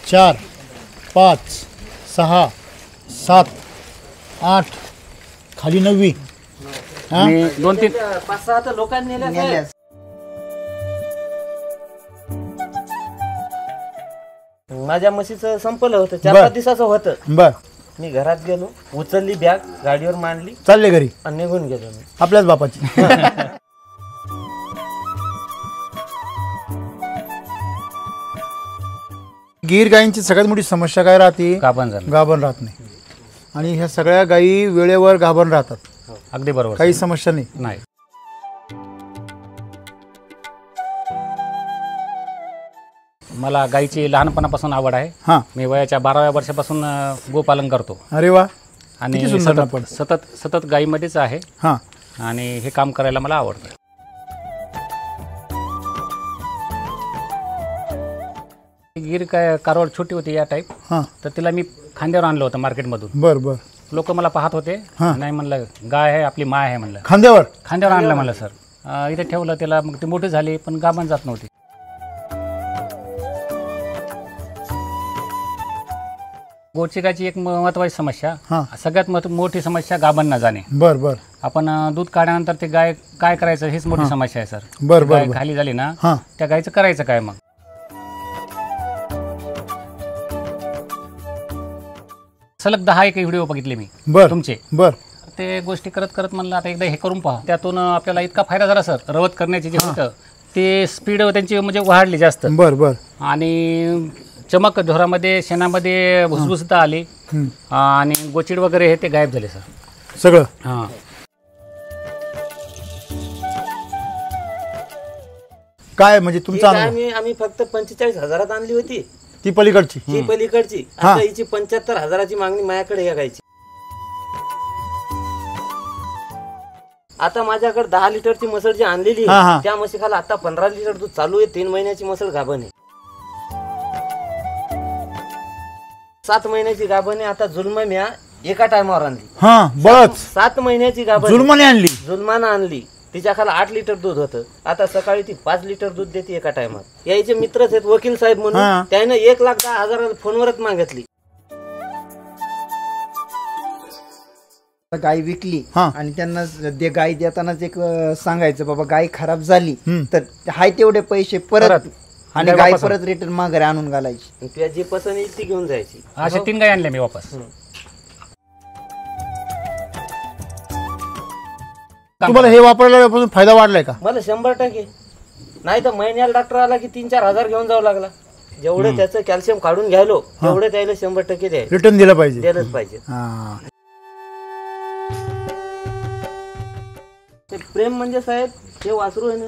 4 5 6 7 8 खाली 9 आणि 2-3 5-6 तर लोकांनी नेल्या. माझ्या म्हशीचं संपलं होतं, 4-5 दिवसाचं होतं. बर. मी घरात गेलो, उचलली बॅग, गाडीवर मांडली, चालले घरी आणि निघून गेलो मी. आपल्याच बापाची. गीर गायींची सगळ्यात मोठी समस्या काय राहते? गाभण झालं. गाभण राहत नाही. आणि ह्या सगळ्या गायी वेळेवर गाभण राहतात. अगदी बरोबर. काही समस्या नाही. नाही. मला गायीची लहानपणापासून आवड आहे. हां. मी वयाच्या 12व्या वर्षापासून गोपालन करतो. अरे वा. आणि किती सुंदर आपण. सतत गायीमध्येच आहे. हां. आणि हे काम करायला मला आवडतं. गीर काय कारवड छोटी होती या टाईप. हां. तर तिला मी खांद्यावर आणलं होतं मार्केटमधून. बर बर. लोक मला पाहत होते. हां. नाही म्हणलं गाय आहे आपली माय आहे म्हणलं. खांद्यावर आणलं म्हणलं सर. इथे ठेवलं तिला, मग ती मोठी झाली पण गाभण जात नव्हती. गोचिकाची एक महत्वाची समस्या, हां. सगळ्यात मोठी समस्या गाभण न जाणे. बर बर. आपण दूध काढल्यानंतर ते गाय काय करायचं हीच मोठी समस्या आहे सर. बर बर. गाय खाली झाली ना, हां. त्या गायचं करायचं काय मग? सलग 10 व्हिडिओ बघितले मी बर तुमचे. बर. ते गोष्टी करत करत म्हणलं आता एकदा हे करून पहा. त्यातून आपल्याला इतका फायदा झाला सर. रवत करण्याचे जे होतं ते स्पीड त्यांची म्हणजे वाढली जास्त. बर बर. आणि चमक ढोरामध्ये शेणामध्ये भुसभुसता आली. आणि गोचिड वगैरे हे ते गायब झाले सर सगळं. हां. काय म्हणजे तुमचा अनुभव? आम्ही फक्त 45,000 आणली होती ती पलीकडची. ही पलीकडची. आता हिची 75,000ची मागणी माझ्याकडे या गायची. आता माझ्याकडे 10 लिटरची म्हसळ जी आणलेली आहे, त्या म्हशीखाला आता 15 लिटर दूध चालू आहे. 3 महिन्याची म्हसळ गाभण आहे. 7 महिन्याची गाभण आहे. आता जुलमा म्या एका टायमावर आणली. बस 7 महिन्याची गाभण जुलमाने आणली. जुलमानं आणली. तिच्या खाला 8 लिटर दूध होतं. आता सकाळी ती 5 लिटर दूध देते एका टायमात. यायचे मित्रच आहेत वकील साहेब म्हणून, त्यानं 1,10,000 फोनवरच मागितली. गाय विकली आणि त्यांना ते गाय देतानाच एक सांगायचं बाबा गाय खराब झाली तर हाय तेवढे पैसे परत आणि गाय परत रिटर्न माघारी आणून घालायची. तुला जी पसंत येईल ती घेऊन जायची. अशा 3 गाय आणल्या मी वापस. तुम्हाला हे वापरल्यापासून फायदा वाढलाय का? मला 100%. नाही तर महिन्याला डॉक्टर आला की 3-4 हजार घेऊन जावं लागला. जेवढं त्याचं कॅल्शियम काढून घ्यायलो तेवढं त्याला 100% द्यायचं. रिटर्न दिलं पाहिजे. दिलंच पाहिजे. ते प्रेम म्हणजे साहेब हे वासरू आहे ना,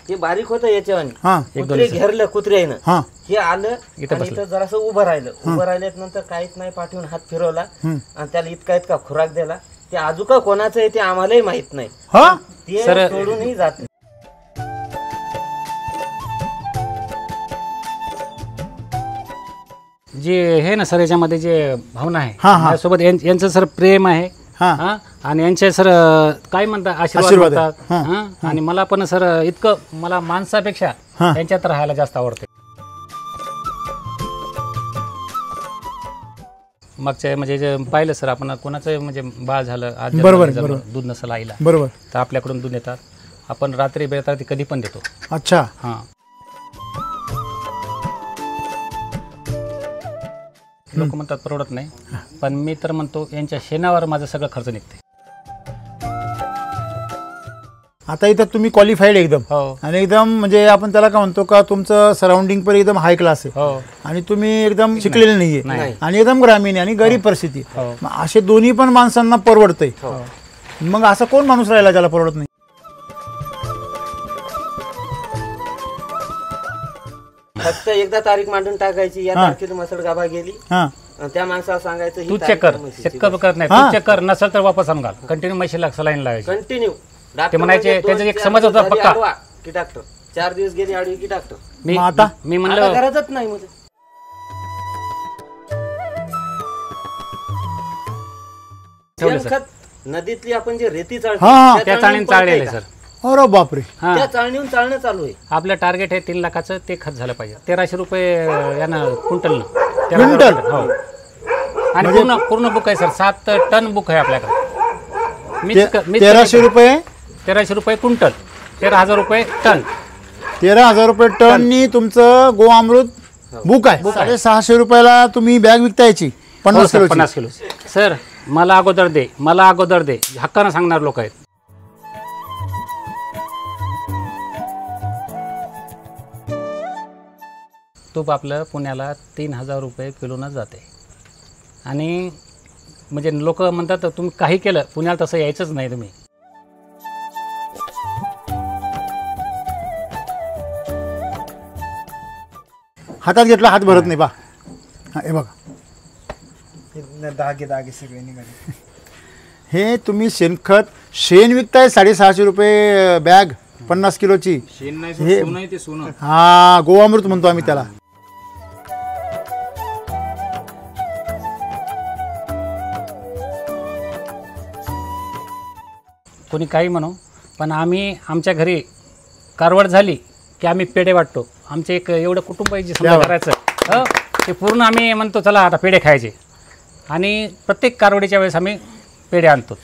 हे बारीक होतं याच्यावानी. कुत्रे घेरलं कुत्र्यानं. हे आलं आणि इथं जरासं उभं राहिलं. उभं राहिल्यानंतर काहीच नाही, पाठवून हात फिरवला आणि त्याला इतका खुराक दिला. ते आजूका कोणाचं आहे ते आम्हालाही माहित नाही. ते सोडूनही जात नाही. जे हे ना सर याच्यामध्ये जे भावना आहे माझ्यासोबत यांचं सर प्रेम आहे. आणि यांचे सर काय म्हणतात आशीर्वाद म्हणतात. आणि मला पण सर इतकं मला माणसापेक्षा यांच्यात राहायला जास्त आवडते. मागच्या म्हणजे जे पाहिलं सर आपण कोणाचं म्हणजे बाळ झालं आज दूध नसेल आईला बरोबर तर आपल्याकडून दूध येतात. आपण रात्री बेळता कधी पण देतो. अच्छा. हां. लोक म्हणतात परवडत नाही, पण मी तर म्हणतो यांच्या शेणावर माझं सगळं खर्च निघते. आता इथं तुम्ही क्वालिफाईड एकदम. आणि एकदम म्हणजे आपण त्याला काय म्हणतो का तुमचं सराउंडिंग पण एकदम हाय क्लास आहे. आणि तुम्ही एकदम शिकलेले नाहीये आणि एकदम ग्रामीण आहे आणि गरीब परिस्थिती. असे दोन्ही पण माणसांना परवडतंय. मग असा कोण माणूस राहिला ज्याला परवडत नाही? फक्त एकदा तारीख मांडून टाकायची, या तारखेला म्हसळ गाभा गेली, त्या माणसाला सांगायचं तू चेक कर. चेक करत नाही, तू चेक कर, नसेल तर वापस आणून घाल. कंटिन्यू म्हशीला सलाईन लावायची. कंटिन्यू. ते म्हणायचे त्यांचा एक समज होता पक्का की डॉक्टर 4 दिवस गेली आडवी की डॉक्टर. मी म्हणलं गरजच नाही म्हणजे. नदीतली आपण जे रेती चाळतो त्या चाळीने चाळलेलं सर. अरे बापरे. हा त्या चाळणीहून चालणं चालू आहे. आपलं टार्गेट आहे 3 लाखाचं, ते खत झालं पाहिजे. 1300 रुपये यानं क्विंटल. क्विंटल? हो. आणि पूर्ण बुक आहे सर, 7 टन बुक आहे आपल्याकडे. 1300 रुपये 1300 रुपये क्विंटल, 13,000 रुपये टन. 13,000 रुपये टननी तुमचं गोअमृत बुक आहे. 650 रुपयाला तुम्ही बॅग विकतायची 50 किलो. 50 किलो. सर मला अगोदर दे, मला अगोदर दे, हक्कानं सांगणार लोक आहेत. तूप आपलं पुण्याला 3,000 रुपये किलोनं जाते. आणि म्हणजे लोक म्हणतात तुम्ही काही केलं, पुण्याला तसं यायचंच नाही तुम्ही. हातात घेतला हात भरत नाही बा. हे बघा धागे धागे सगळे निघाले. हे तुम्ही शेणखत शेण विकताय 650 रुपये बॅग 50 किलोची. हा गोअमृत म्हणतो आम्ही त्याला. कोणी काही म्हणू, पण आम्ही आमच्या घरी कारवड झाली की आम्ही पेढे वाटतो. आमचे एक एवढं कुटुंब आहे जे समजा करायचं ते पूर्ण आम्ही म्हणतो चला आता पेढे खायचे. आणि प्रत्येक कारवडीच्या वेळेस आम्ही पेढे आणतो.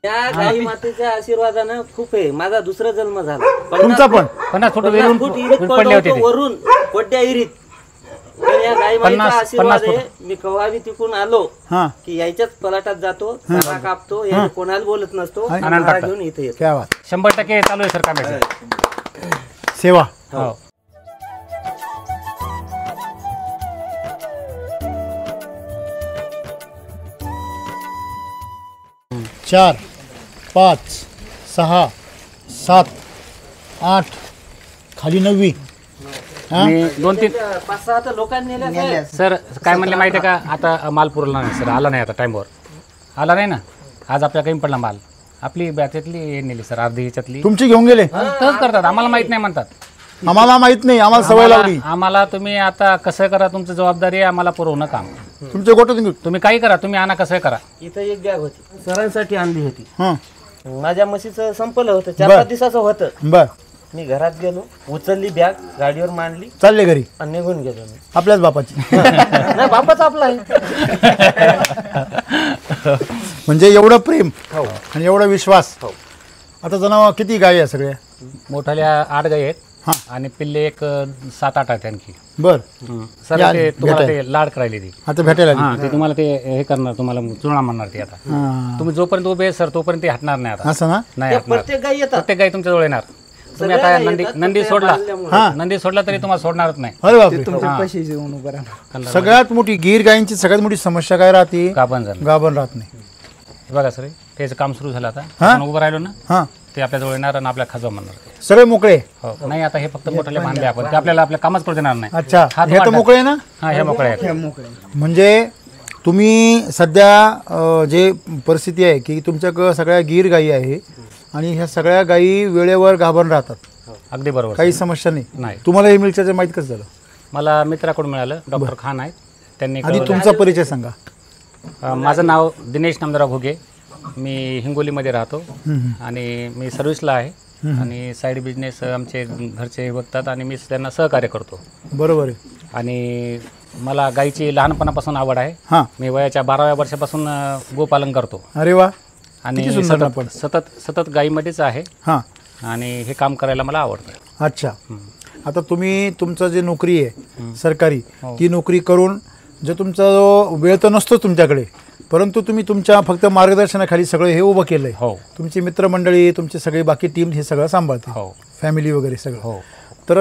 त्या गाई मातेच्या आशीर्वादानं खूप आहे. माझा दुसरा जन्म झाला. तुमचा पण 50 फूट फूट इरीत पडले होते ते. वरून कोड्या इरीत. तर या गाई मातेचा आशीर्वाद आहे. मी कवावी तिकून आलो हा की यायच्याच पलाटात जातो, सगळा कापतो, याने कोणाला बोलत नसतो, नारळ घेऊन इथे येतो. क्या बात. 100% चालू आहे सर कामाचं. सेवा. हो. 4 5 6 7 8 खाली 9वी. आणि 2-3 5-6 तर लोकांनी नेल्या साहेब. सर काय म्हणले माहिती आहे का, आता माल पुरला नाही सर, आला नाही आता टाईमवर. आला नाही ना, आज आपल्या काही पडला माल. आपली त्यातली नेली सर, अर्धी ह्याच्यातली. तुमची घेऊन गेले. तसंच करतात, आम्हाला माहित नाही म्हणतात. आम्हाला माहित नाही, आम्हाला सवय लावली. आम्हाला तुम्ही आता कसं करा, तुमची जबाबदारी आहे, आम्हाला पुरवणं काम. तुमचे गोट तुम्ही काही करा, तुम्ही आणा कसं करा. इथं एक बॅग होती, सरांसाठी आणली होती. हां माझ्या म्हशीचं संपलं होतं, 4-5 दिवसाचं होतं. बर. मी घरात गेलो, उचलली बॅग, गाडीवर मांडली चालले घरी आणि निघून गेलो मी. आपल्याच बापाची. नाही, बापाच आपला आहे. म्हणजे एवढं प्रेम आणि एवढा विश्वास. आता जनावर किती गाय आहे सगळ्या? मोठाल्या 8 गाई आहेत. हां. आणि पिल्ले एक 7-8 आहेत आणखी. बर. सर ते तुम्हाला ते लाड करायला ती. आता भेटायला हां, ते तुम्हाला ते हे करणार, तुम्हाला चुळा म्हणणार ते. आता तुम्ही जोपर्यंत उभे आहे सर तोपर्यंत ते हटणार नाही. आता असं ना. नाही हटणार. प्रत्येक गाई येतात. प्रत्येक गाई तुमच्या जवळ येणार. तुम्ही आता नंदी सोडला, नंदी सोडला तरी तुम्हाला सोडणारच नाही. अरे बापरे. तुमच्या पैसे जेवण उभं राहणार. सगळ्यात मोठी गीर गायींची सगळ्यात मोठी समस्या काय राहते? गाभण झालं. गाभण राहत नाही. हे बघा सर, त्याचं काम सुरू झालं आता. हां? आपण उभं राहिलो ना, हां ते आपल्या जवळ येणार आणि आपल्या खाजवा म्हणणार. सगळे मोकळे. हो. नाही आता हे फक्त मोठ्याला बांधले आपण, ते आपल्याला आपल्या कामच करू देणार नाही. अच्छा, हात हे तर वाढतात. मोकळे ना. हां, हे मोकळे आहेत. मोकळे. म्हणजे तुम्ही सध्या जे परिस्थिती आहे की तुमच्याकडं सगळ्या गीर गायी आहे आणि ह्या सगळ्या गायी वेळेवर गाभण राहतात. अगदी बरोबर. काही समस्या नाही. नाही. तुम्हाला हे मिल्कचं माहित कसं झालं? मला मित्राकडून मिळालं, डॉक्टर खान आहेत, त्यांनी आधी तुमचा परिचय सांगा. माझं नाव दिनेश नामदाराव घुगे. मी हिंगोलीमध्ये राहतो आणि मी सर्व्हिसला आहे. आणि साईड बिझनेस आमचे घरचे बघतात आणि मी त्यांना सहकार्य करतो. बरोबर आहे. आणि मला गाईची लहानपणापासून आवड आहे. हां. मी वयाच्या 12व्या वर्षापासून गोपालन करतो. अरे वा. आणि किती सुंदर आपण. सतत गाईमध्येच आहे. हां. आणि हे काम करायला मला आवडतं. अच्छा. आता तुम्ही तुमचं जे नोकरी आहे सरकारी, ती नोकरी करून जे तुमचा जो वेळ तर नसतो तुमच्याकडे, परंतु तुम्ही तुमच्या फक्त मार्गदर्शनाखाली सगळं हे उभं केलं आहे. हो. तुमची मित्रमंडळी, तुमची सगळी बाकी टीम हे सगळं सांभाळते. हो. फॅमिली वगैरे सगळं. हो. तर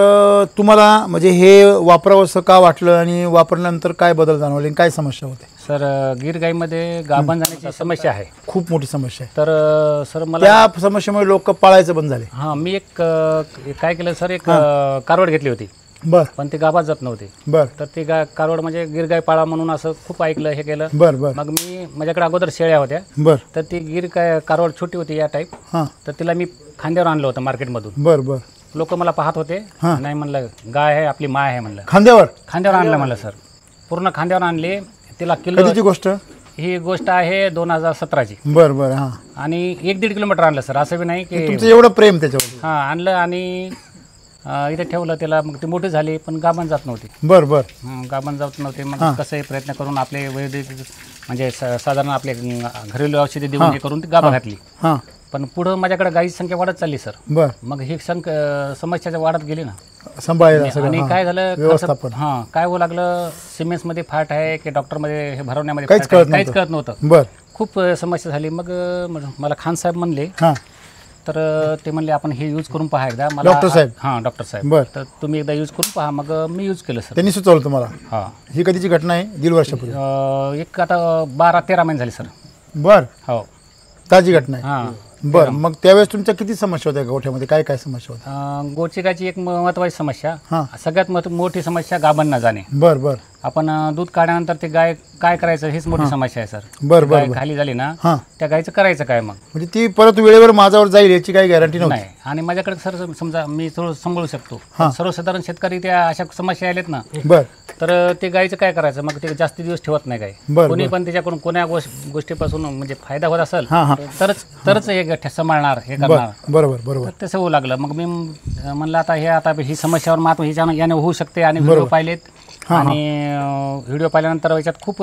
तुम्हाला म्हणजे हे वापरावंसं का वाटलं आणि वापरल्यानंतर काय बदल जाणवले, काय समस्या होते? सर गीर गाईमध्ये गाभण जाण्याची समस्या आहे, खूप मोठी समस्या आहे. तर सर मला त्या समस्येमुळे लोक पाळायचं बंद झाले. हां, मी एक काय केलं सर, एक कारवड घेतली होती. बर. पण ती गाभात जात नव्हती. बर. तर ती कारवड म्हणजे गिर गाय पाळा म्हणून असं खूप ऐकलं, हे केलं. बर. बर. मग मी माझ्याकडे अगोदर शेळ्या होत्या. बर. तर ती कारवड छोटी होती या टाईप. हां. तर तिला मी खांद्यावर आणलं होतं मार्केटमधून. बर. बर. लोक मला पाहत होते. नाही म्हणलं, गाय आहे आपली, माय आहे म्हणलं. खांद्यावर खांद्यावर आणलं म्हणलं सर, पूर्ण खांद्यावर आणली. तिला किलो कधीची गोष्ट? ही गोष्ट आहे 2017ची. बर बर. हा. आणि 1-1.5 किलोमीटर आणलं सर, असं बी नाही की तुमचं एवढं प्रेम त्याच्यावर. हा आणलं आणि इथे ठेवलं त्याला. मग ती मोठी झाली पण गाभण जात नव्हती. बर बर. गाभण जात नव्हते. मग कसंही प्रयत्न करून आपले वैद्यकीय म्हणजे साधारण आपले घरेलू औषधी देऊन हे करून ती गाभा घातली. हा. पण पुढं माझ्याकडे गायीची संख्या वाढत चालली सर. बर. मग ही समस्या वाढत गेली ना सांभाळायला. आणि काय झालं व्यवस्थापन. हा काय होऊ लागलं, सिमेंट्स मध्ये फाट आहे की डॉक्टर मध्ये हे भरवण्यामध्ये काहीच कळत नव्हतं. बर. खूप समस्या झाली. मग मला खान साहेब म्हणले, तर ते म्हणले आपण हे यूज करून पहा एकदा. मला डॉक्टर साहेब. हा डॉक्टर साहेब. बर. तर तुम्ही एकदा यूज करून पहा. मग मी यूज केलं सर. त्यांनी सुचवलं तुम्हाला. हा. ही कधीची घटना आहे? 1.5 वर्षापूर्वी. एक आता 12-13 महिने झाले सर. बर. हो. ताजी घटना आहे. हा. बर. मग त्यावेळेस तुमच्या किती समस्या होत्या गोठ्यामध्ये? काय काय समस्या होत्या? गोचिकाची एक महत्वाची समस्या, हा. सगळ्यात मोठी समस्या गाभण न जाणे. बर बर. आपण दूध काढल्यानंतर ते गाय काय करायचं हीच मोठी समस्या आहे सर. बर बर. गाय खाली झाली ना, हा. त्या गायचं करायचं काय मग? म्हणजे ती परत वेळेवर माझ्यावर जाईल याची काही गॅरंटी नव्हती. नाही. आणि माझ्याकडे सर समजा मी थोडं सांभाळू शकतो. सर्वसाधारण शेतकरी त्या अशा समस्या आल्यात ना, बर. तर ते गायचं काय करायचं मग? ते जास्ती दिवस ठेवत नाही गाय. बर. कोणी पण त्याच्याकडून कोण्या गोष्टीपासून म्हणजे फायदा होत असेल हा हा. तरच हे सांभाळणार, हे करणार. बरोबर बरोबर. तर तसं होऊ लागलं. मग मी म्हणलं आता ही समस्यावर मात याने होऊ शकते. आणि व्हिडिओ पाहिलेत. आणि व्हिडिओ पाहिल्यानंतर याच्यात खूप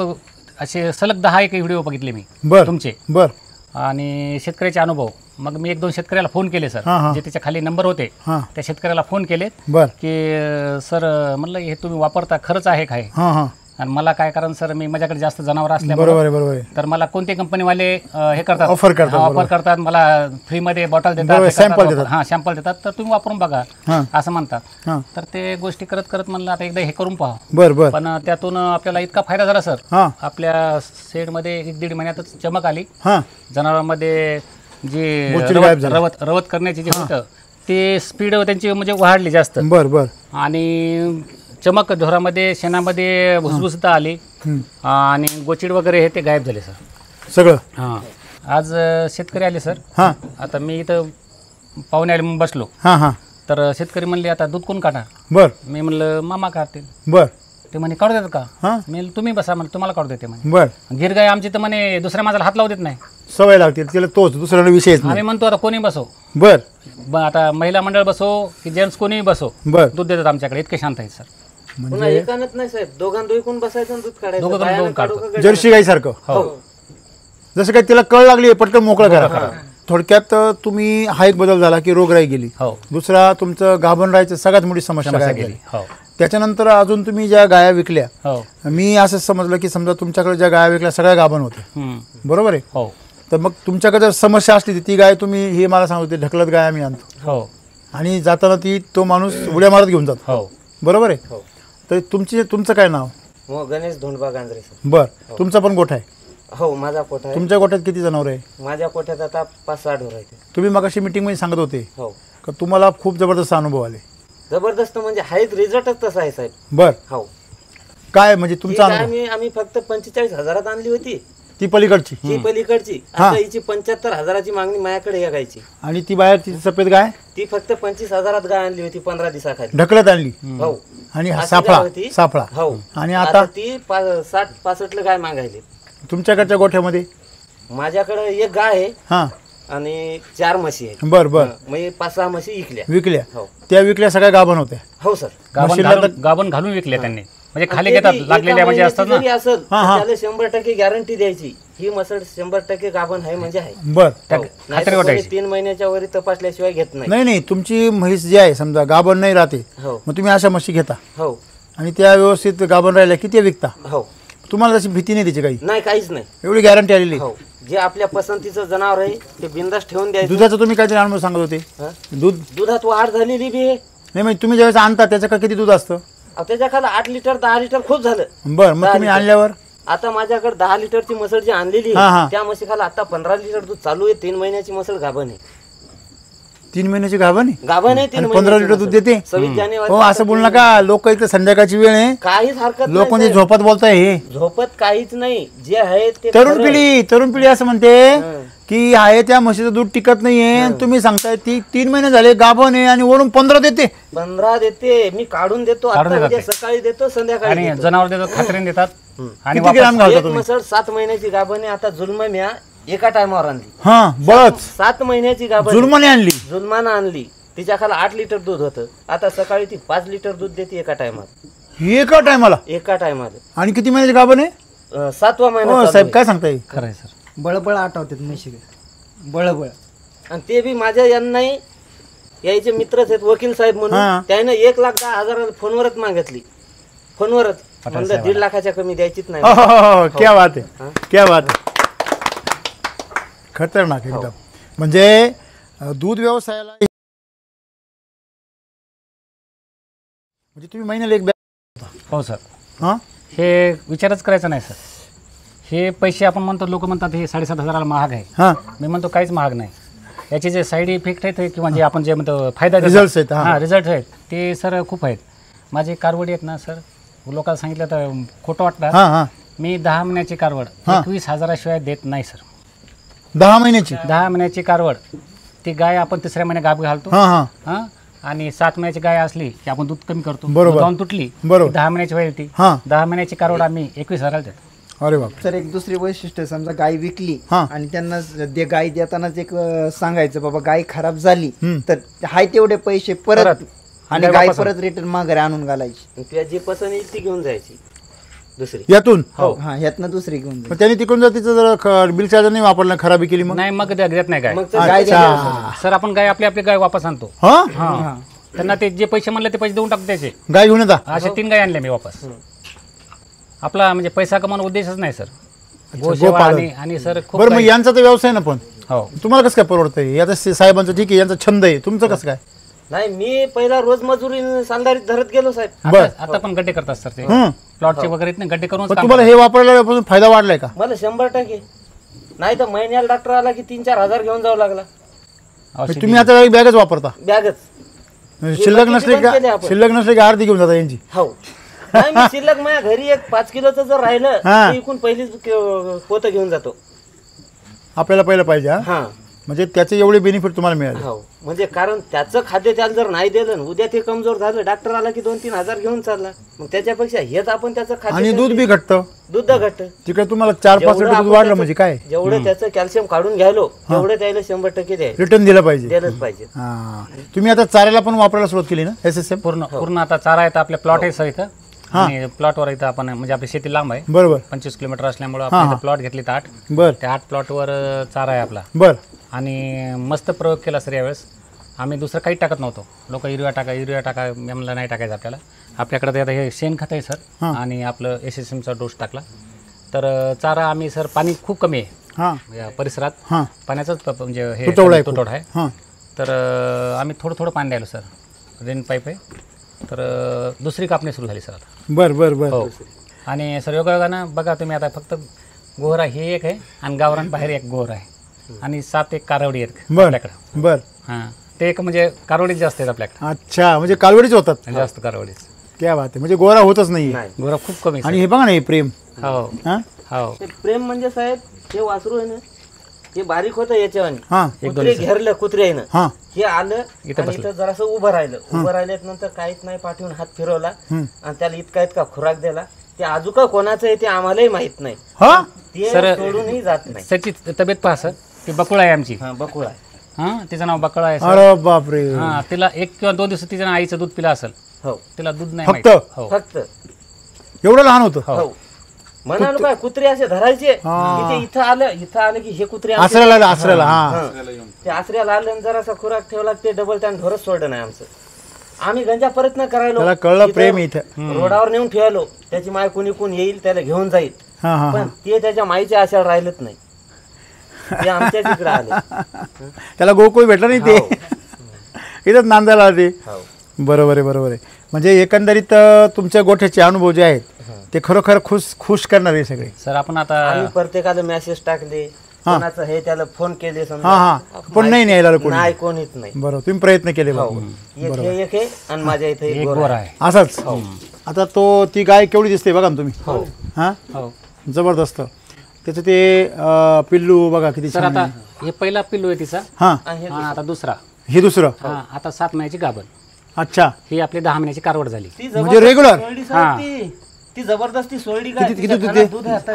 असे सलग 10 व्हिडिओ बघितले मी तुमचे. बर. आणि शेतकऱ्याचे अनुभव. मग मी 1-2 शेतकऱ्याला फोन केले सर, जे त्याच्या खाली नंबर होते त्या शेतकऱ्याला फोन केलेत की सर म्हणलं हे तुम्ही वापरता खरंच आहे काय? आणि मला काय, कारण सर मी माझ्याकडे जास्त जनावर असल्यामुळे तर मला कोणते कंपनीवाले हे करतात, ऑफर करतात, मला फ्रीमध्ये बॉटल देतात, सॅम्पल देतात, तर तुम्ही वापरून बघा असं म्हणतात. तर ते गोष्टी करत करत म्हणलं आता एकदा हे करून पहा. पण त्यातून आपल्याला इतका फायदा झाला सर. आपल्या शेडमध्ये 1-1.5 महिन्यातच चमक आली. जनावरांमध्ये जे रवत करण्याचे जे होतं ते स्पीड त्यांची म्हणजे वाढली जास्त. आणि चमक ढोरामध्ये शेणामध्ये भुसभुसता आली. आणि गोचिड वगैरे हे ते गायब झाले सर सगळं. हां. आज शेतकरी आले सर. आता मी इथं पाहुणे आले मग बसलो. तर शेतकरी म्हणले आता दूध कोण काढा? बर. मी म्हणलं मामा काढतील. बर. ते म्हणे काढू देतात का? मी तुम्ही बसा म्हणजे तुम्हाला काढू देते म्हणे. बर. गिर गाय आमची तर म्हणे दुसऱ्या माझ्याला हात लावू देत नाही. सवय लागते तिला, तोच दुसऱ्या विषयच नाही. आम्ही म्हणतो आता कोणी बसो. बर. आता महिला मंडळ बसो की जेंट्स कोणी बसो, बर, दूध देतात आमच्याकडे. इतके शांत आहेत सर. म्हणजे एकानच नाही साहेब, दोघांदोघी बसायचं दूध काढायचं. जर्सी गाई सारखं. हो. जसं काही तिला कळ लागली पटकन मोकळं करा. थोडक्यात तुम्ही हा एक बदल झाला की रोगराई गेली. दुसरा तुमचं गाभण राहायचं सगळ्यात मोठी समस्या गेली. त्याच्यानंतर अजून तुम्ही ज्या गाया विकल्या, मी असं समजलं की समजा तुमच्याकडे ज्या गाया विकल्या सगळ्या गाभण होत्या, बरोबर आहे? तर मग तुमच्याकडे जर समस्या असली ती गाय तुम्ही हे मला सांगतो ढकलत गाय आम्ही आणतो आणि जाताना तो माणूस उड्या मारत घेऊन जातो, बरोबर आहे? तर तुमचं काय नाव? गणेश धोंडबा गांजरे. बर. तुमचा पण गोठा आहे? हो, माझा गोठा आहे. तुमच्या गोठ्यात किती जनावर आहे? माझ्या गोठ्यात आता 5-6 ढोर आहेत. तुम्ही मगाशी मीटिंग मध्ये सांगत होते हो का तुम्हाला खूप जबरदस्त अनुभव आले? जबरदस्त म्हणजे हाच रिझल्टच तसा आहे साहेब. बर. हो. काय म्हणजे तुमचा अनुभव? आम्ही फक्त 45,000 आणली होती ती पलीकडची. ही पलीकडची. आता हिची 75,000ची मागणी माझ्याकडे या गायची. आणि ती बाहेर ती सफेद गाय ती फक्त 25,000 गाय आणली होती 15 दिवसाखाली. ढकलत आणली. हो. आणि साफळा. हो. आणि आता ती 60-65 गाय मागायली. तुमच्याकडच्या गोठ्यामध्ये? माझ्याकडे एक गाय आहे. हा. आणि 4 म्हशी आहेत. बर बर. म्हणजे 5-6 म्हशी विकल्या. हो. त्या विकल्या सगळ्या गाभण होत्या? हो सर. गाभण घालून विकल्या त्यांनी. म्हणजे खाली घेतात लागलेल्या म्हणजे असतात ना. त्याला 100% गॅरंटी द्यायची ही मसळ 100% गाभण आहे म्हणजे आहे. बर. 3 महिन्याच्या वरी तपासल्याशिवाय घेत नाही. नाही तुमची म्हैस जी आहे समजा गाभण नाही राहते, मग तुम्ही अशा म्हशी घेता? हो. आणि त्या व्यवस्थित गाभण राहिल्या किती विकता? हो. तुम्हाला तशी भीती नाही त्याची? काही नाही, काहीच नाही. एवढी गॅरंटी आलेली? हो. जे आपल्या पसंतीचं जनावर आहे ते बिंदास ठेवून द्यायचं. दुधाचं तुम्ही काहीतरी अनुभव सांगत होते? दुधात वाढ झालेली बी आहे. नाही म्हणजे तुम्ही ज्यावेळेस आणता त्याचं किती दूध असतं? त्याच्या खाली 8 लिटर 10 लिटर खूप झालं. बरं. मग तुम्ही आणल्यावर आता माझ्याकडे 10 लिटरची म्हसळ जी आणलेली त्या म्हशी खाली आता 15 लिटर दूध चालू आहे. 3 महिन्याची म्हसळ गाभण आहे. 3 महिन्याची गाभण आहे? गाभण आहे. 15 लिटर दूध देते? 26 जानेवारी. हो, असं बोल नका. लोक इथं संध्याकाळची वेळ आहे, काहीच हरकत नाही. लोक म्हणजे झोपत बोलताय. हे झोपत काहीच नाही. जे आहे ते तरुण पिढी असं म्हणते की आहे त्या म्हशीचं दूध टिकत नाहीये आणि तुम्ही सांगताय ती 3 महिने झाले गाभण आहे आणि वरून 15 देते. 15 देते मी काढून देतो आता उद्या सकाळी देतो संध्याकाळी आणि जनावर देतात खात्रीने देतात आणि किती ग्राम घालता एक तुम्ही? म्हसड 7 महिन्याची गाभण आहे आता जुलमा म्या एका टायमावर आणली. हा बस 7 महिन्याची गाभण जुलमाने आणली. जुलमानं आणली तिच्या खाली 8 लिटर दूध होतं आता सकाळी ती 5 लिटर दूध देते एका टायमात. एका टायमाला एका टायमाला आणि किती महिन्याची गाभण आहे? 7वा महिना हो चालू साहेब आहे. काय सांगताय? खरं आहे सर. बळबळ आठवतात म्हशी बळबळ. आणि ते बी माझ्या यांनाही यायचे मित्रच आहेत वकील साहेब हा. म्हणून त्याने 1,10,000 फोनवरच मागितली. फोनवरच म्हणलं 1.5 लाखाच्या कमी द्यायचीच नाही. हो, क्या बात आहे, क्या बात आहे. खतरनाक एकदम. म्हणजे दूध व्यवसायाला म्हणजे तुम्ही महिन्याला एक बॅग. हो सर. हा हे विचारच करायचा नाही सर. हे पैसे आपण म्हणतो लोक म्हणतात हे 7,500 महाग आहे. हा मी म्हणतो काहीच महाग नाही. याचे जे साईड इफेक्ट आहेत किंवा जे आपण जे म्हणतो फायदा रिझल्ट आहेत. हा हां रिझल्ट आहेत ते सर खूप आहेत. माझे कारवडी आहेत ना सर लोकांना सांगितलं तर खोटं वाटतं. हा हा मी 10 महिन्याची कारवड 21,000 शिवाय देत नाही सर. 10 महिन्याची. 10 महिन्याची कारवड ती गाय आपण 3ऱ्या महिन्यात गाभ घालतो. हा हा हां आणि 7 महिन्याची गाय असली की आपण दूध कमी करतो. बरोबर. दुधावरून तुटली बरोबर. 10 महिन्याची होईल ती. हा 10 महिन्याची कारवड आम्ही 21,000 देतो. अरे बाप. तर एक दुसरी वैशिष्ट्य समजा गाय विकली हा. आणि त्यांना गाय देतानाच एक सांगायचं बाबा गाय खराब झाली हम्म. तर हाय तेवढे पैसे परत आणि गाय गाय वापस परत रिटर्न माघारी आणून घालायची. तुला जी पसंत येईल ती घेऊन जायची दुसरी. यातून हा ह्यातनं दुसरी घेऊन मग त्यांनी तिकडून जर तिचं जर बिल चार्जर नाही वापरलं खराबी केली मग. नाही मग देत नाही गाय. मग तर गाय अच्छा सर आपण गाय आपली गाय वापस आणतो. हा हां त्यांना ते जे पैसे म्हणले ते पैसे देऊन टाकतो त्याचे. गाय घेऊन येता. असे 3 गाय आणले मी वापस. आपला म्हणजे पैसा कमावणं उद्देशच नाही सर. गोसेवा गोपालन. आणि सर खूप बरं मग काही- यांचा तर व्यवसाय ना पण हो तुम्हाला कसं काय परवडतंय? आता साहेबांचं ठीक आहे यांचा छंद आहे तुमचं कसं काय? नाही मी पहिला रोज मजुरी सांधारीत धरत गेलो साहेब. बर. आता पण गड्डे करतात सर ते हं. प्लॉटचे वगैरे इथनं गड्डे करून पण तुम्हाला हे वापरल्यापासून फायदा वाढलाय का? मला 100% नाही तर महिन्याला डॉक्टर आला की 3-4 हजार घेऊन जावं लागला. म्हणजे तुम्ही आता बॅगच वापरता? बॅगच. शिल्लक नसले बंद केले का आपण. शिल्लक नसले की अर्धी घेऊन जाता यांची. हो नाही मी शिल्लक माझ्या घरी एक 5 किलोचं जर राहिलं हा. तर इकून पहिलीच पोतं घेऊन जातो. आपल्याला पहिलं पाहिजे. हा हा म्हणजे त्याचे एवढे बेनिफिट तुम्हाला मिळाले. हो म्हणजे कारण त्याचं खाद्य त्याला जर नाही दिलं न, उद्या ते कमजोर झालं डॉक्टर आला की 2-3 हजार घेऊन चालला. मग त्याच्यापेक्षा हेच आपण त्याचं खाद्य आणि दूध बी घट्ट. दूध घट्ट तिकडे तुम्हाला 4-5 जेवढं लिटर दूध आपण वाढलं त्याचं- म्हणजे काय जेवढं त्याचं कॅल्शियम काढून घ्यायलो तेवढं त्याला 100% द्यायचं रिटर्न दिलं पाहिजे. दिलंच पाहिजे. हा तुम्ही आता चाऱ्याला पण वापरायला सुरुवात केली ना SSM? पूर्ण आता चारा आहे आपल्या प्लॉट आहे सर इथं. आणि प्लॉटवर इथं आपण म्हणजे आपली शेती लांब आहे. बरोबर 25 किलोमीटर असल्यामुळे आपण प्लॉट घेतली 8. बर त्या 8 प्लॉटवर चारा आहे आपला. बर आणि मस्त प्रयोग केला सर यावेळेस. आम्ही दुसरं काही टाकत नव्हतो. लोक युरिया टाका मला नाही टाकायचं आपल्याला. आपल्याकडे ते आता हे शेणखत आहे सर आणि आपलं SSMचा डोस टाकला. तर चारा आम्ही सर पाणी खूप कमी आहे हा या परिसरात. हा पाण्याचाच म्हणजे हे तुटवडा आहे तुटवडा आहे. हा तर आम्ही थोडं पाणी द्यायलो सर. रेन पाईप आहे. तर दुसरी कापणी सुरू झाली सर आता. बर बर बर हो आणि सर योगायोगानं बघा तुम्ही आता फक्त गोहरा हे एक आहे आणि गावरान बाहेर एक गोहरा आहे आणि 7 एक कारवडी आहेत बर आपल्याकडं. बर हां ते एक म्हणजे कारवडीच जास्त आहेत आपल्याकडे. अच्छा म्हणजे कालवडीच होतात. जास्त कारवडीच. क्या बात आहे. म्हणजे गोरा होतच नाही. नाही गोहरा खूप कमी आणि हे बघा ना हे प्रेम. हो हा हो ते प्रेम म्हणजे साहेब हे वासरू आहे ना हे बारीक होतं याच्यावानी. हा कुत्रे घेरलं कुत्र्यानं हा हे आलं आणि इथं जरासं उभं राहिल्यात नंतर काहीच नाही पाठवून हात फिरवला आणि त्याला इतका खुराक दिला. ते अजून कोणाचं आहे ते आम्हालाही माहित नाही. हा ते सर, सोडूनही जात नाही. त्याची तब्येत पहा सर. ती बकुळा आहे आमची. हा बकुळा हां तिचं नाव बकुळा आहे सर. अरे बापरे. हां तिला 1 किंवा 2 दिवस तिच्या आईचं दूध पिलं असेल. हो तिला दूध नाही फक्त? माहित. हो फक्त एवढं लहान होतं. हो म्हणालो काय कुत्रे असे धरायचे की ते इथं आलं की हे कुत्रे आमचे- आसऱ्याला हा हा. ते आसऱ्याला आलं आणि जरासा खुराक ठेवला ते डबल त्यानं ढोरच सोडलं नाही आमचं. आम्ही गंजा प्रयत्न करायलो. त्याला कळलं इथं प्रेम इथं. रोडावर नेऊन ठेवलो त्याची माय कोणी येईल त्याला घेऊन जाईल. हा हा पण ते त्याच्या माईच्या आशावर राहिलंच नाही. ते आमच्या तिकडे आले. त्याला गोकुळ भेटलं नाही ते. इथंच नांदायला आले. हो. बरोबर आहे. म्हणजे एकंदरीत तुमच्या गोठ्याचे अनुभव जे आहेत ते खरोखर खुश करणारे सगळे. सर आपण आता आम्ही प्रत्येकाला मेसेज टाकले कोणाचं हे त्याला फोन केले समजा. हा पण नाही न्यायला कोणी. नाही कोणीच नाही. बरोबर तुम्ही प्रयत्न केले हो. बाबा. एक हे एक आहे आणि माझ्या इथे एक एक गोरा गोरा आहे. आहे. असंच आता ती गाय केवढी दिसते बघा ना तुम्ही. हा हो जबरदस्त. त्याचं ते पिल्लू बघा किती सर छान आता आहे. हे पहिला पिल्लू आहे तिचा हा हा, आता दुसरा हे दुसरं हा आता 7 महिन्याची गाभण. अच्छा ही आपली 10 महिन्याची कारवड झाली. ती म्हणजे रेग्युलर सोडली साहेब ती जबरदस्ती सोडली काय किती तिच्या दूध खाण्यात देते? दूध आहे आता.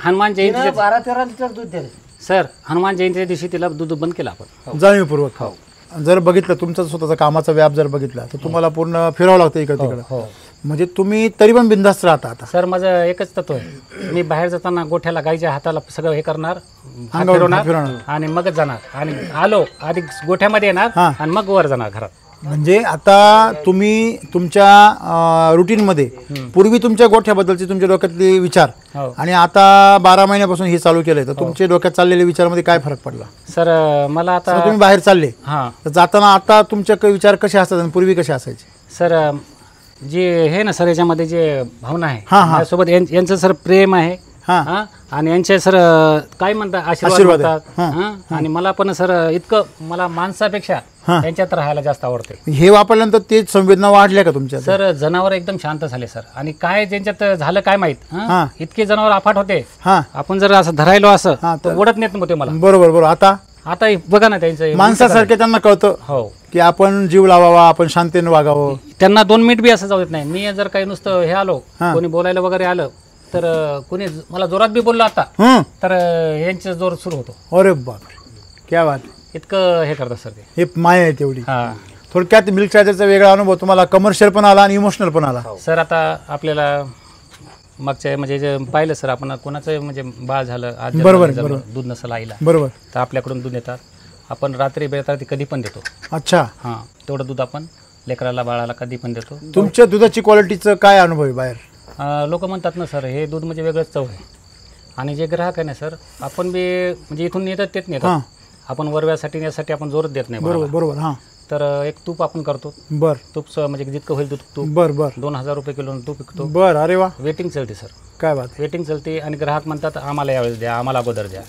हनुमान जयंतीच्या 12-13 लिटर दूध द्यायला. सर हनुमान जयंतीच्या दिवशी तिला दूध बंद केलं आपण. जाणीवपूर्वक जर बघितलं तुमचा स्वतःचा कामाचा व्याप जर बघितला तर तुम्हाला पूर्ण फिरावं लागतं इकडे तिकडे. म्हणजे तुम्ही तरी पण बिंदास्त राहता आता. सर माझं एकच तत्व आहे, मी बाहेर जाताना गोठ्याला गाईच्या हाताला सगळं हे करणार, हात अंगावर फिरवणार फिरवणार. आणि मगच जाणार आणि आलो आधी गोठ्यामध्ये येणार आणि मग वर जाणार घरात. म्हणजे आता तुम्ही तुमच्या रुटीनमध्ये पूर्वी तुमच्या गोठ्याबद्दलचे तुमच्या डोक्यातले विचार हो. आणि आता 12 महिन्यापासून हे चालू केलंय तर तुमच्या डोक्यात चाललेल्या विचारामध्ये काय फरक पडला? सर मला आता आता तुम्ही बाहेर चालले हां तर जाताना आता तुमचे विचार कसे असतात आणि पूर्वी कसे असायचे? सर जे हे ना सर याच्यामध्ये जे भावना आहे हां, हां. माझ्यासोबत यांचं सर प्रेम आहे हां. हां, आणि यांचे सर काय म्हणतात आशीर्वाद आशीर्वाद आहे. म्हणतात हां, आणि मला पण सर इतकं मला माणसापेक्षा यांच्यात राहायला जास्त आवडते. हे वापरल्यानंतर ते संवेदना वाढल्या का तुमच्या? सर जनावर एकदम शांत झाले सर. आणि काय त्यांच्यात झालं काय माहित हां. इतके जनावर अफाट होते, हा आपण जर असं धरायलो असं हां, तर ओढत नेत नव्हते मला. बरोबर बरोबर. आता आता बघा ना त्यांचं माणसासारखे त्यांना कळतं हो, की आपण जीव लावावा, आपण शांतीने वागावं. त्यांना 2 मिनिट बी असं जाऊ देत नाही. मी जर काही नुसतं हे आलो हां. कोणी बोलायला वगैरे आलं तर कोणी मला जोरात बी बोललो आता तर यांचा जोर सुरू होतो. अरे बापरे, क्या बात. इतकं हे करतात सर ते. हे माया आहे तेवढी. हा थोडक्यात मिल्क चार्जरचा वेगळा अनुभव तुम्हाला कमर्शियल पण आला आणि इमोशनल पण आला. सर आता आपल्याला मागच्या म्हणजे जे पाहिलं सर आपण कोणाचं म्हणजे बाळ झालं आज बरोबर, जर बरोबर. दूध नसेल आईला बरोबर. तर आपल्याकडून दूध येतात. आपण रात्री बेरात्री कधी पण देतो. अच्छा, हां तेवढं दूध आपण लेकराला बाळाला कधी पण देतो. तुमच्या दुधाची क्वालिटीचं काय अनुभव आहे बाहेर? लोक म्हणतात ना सर हे दूध म्हणजे वेगळंच चव आहे. आणि जे ग्राहक आहे ना सर आपण बी म्हणजे इथून येतात तेच नेतात. आपण वरव्यासाठी यासाठी आपण जोरच देत नाही. बरोबर बरोबर. हां, तर एक तूप आपण करतो. बर तूप म्हणजे जितकं होईल दूध तूप बर बर 2000 रुपये किलो तूप विकतो. बर. अरे वा, वेटिंग चलते सर, काय बात. वेटिंग चलते. आणि ग्राहक म्हणतात आम्हाला यावेळेस द्या, आम्हाला अगोदर द्या.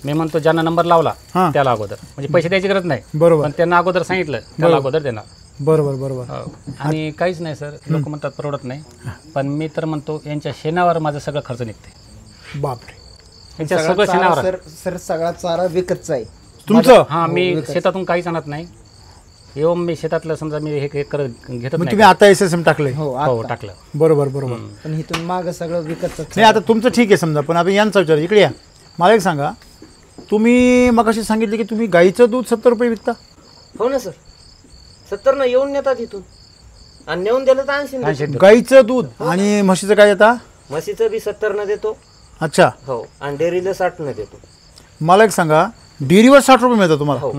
मी म्हणतो ज्यांना नंबर लावला हां. त्याला अगोदर, म्हणजे पैसे द्यायची गरज नाही, बरोबर. पण त्यांना अगोदर सांगितलं त्याला अगोदर देणार. बरोबर बरोबर. हो. आणि काहीच नाही सर, लोक म्हणतात परवडत नाही, पण मी तर म्हणतो यांच्या शेणावर माझं सगळं खर्च निघते. बापरे, यांच्या सगळं शेणावर. सर सर सगळा चारा विकतचा आहे तुमचं? हां मी शेतातून काहीच आणत नाही. येऊन मी शेतातलं समजा मी हे घेत मग नाही. तुम्ही आता SSM टाकलंय? हो हो आता. टाकलं. बरोबर बरोबर. पण इथून माग सगळं विकतच नाही आता तुमचं ठीक आहे समजा, पण आपण यांचा विचार इकडे या. मला एक सांगा, तुम्ही मग अशी सांगितले की तुम्ही गाईचं दूध 70 रुपये विकता? हो ना सर, 70 न येऊन नेतात इथून आणि नेऊन दिलं तर 80 न देतो. गाईचं दूध. आणि म्हशीचं काय येता? म्हशीचं बी 70 न देतो. अच्छा, हो, आणि डेअरीला 60 न देतो. मला एक सांगा, डेअरीवर 60 रुपये मिळतात तुम्हाला हो,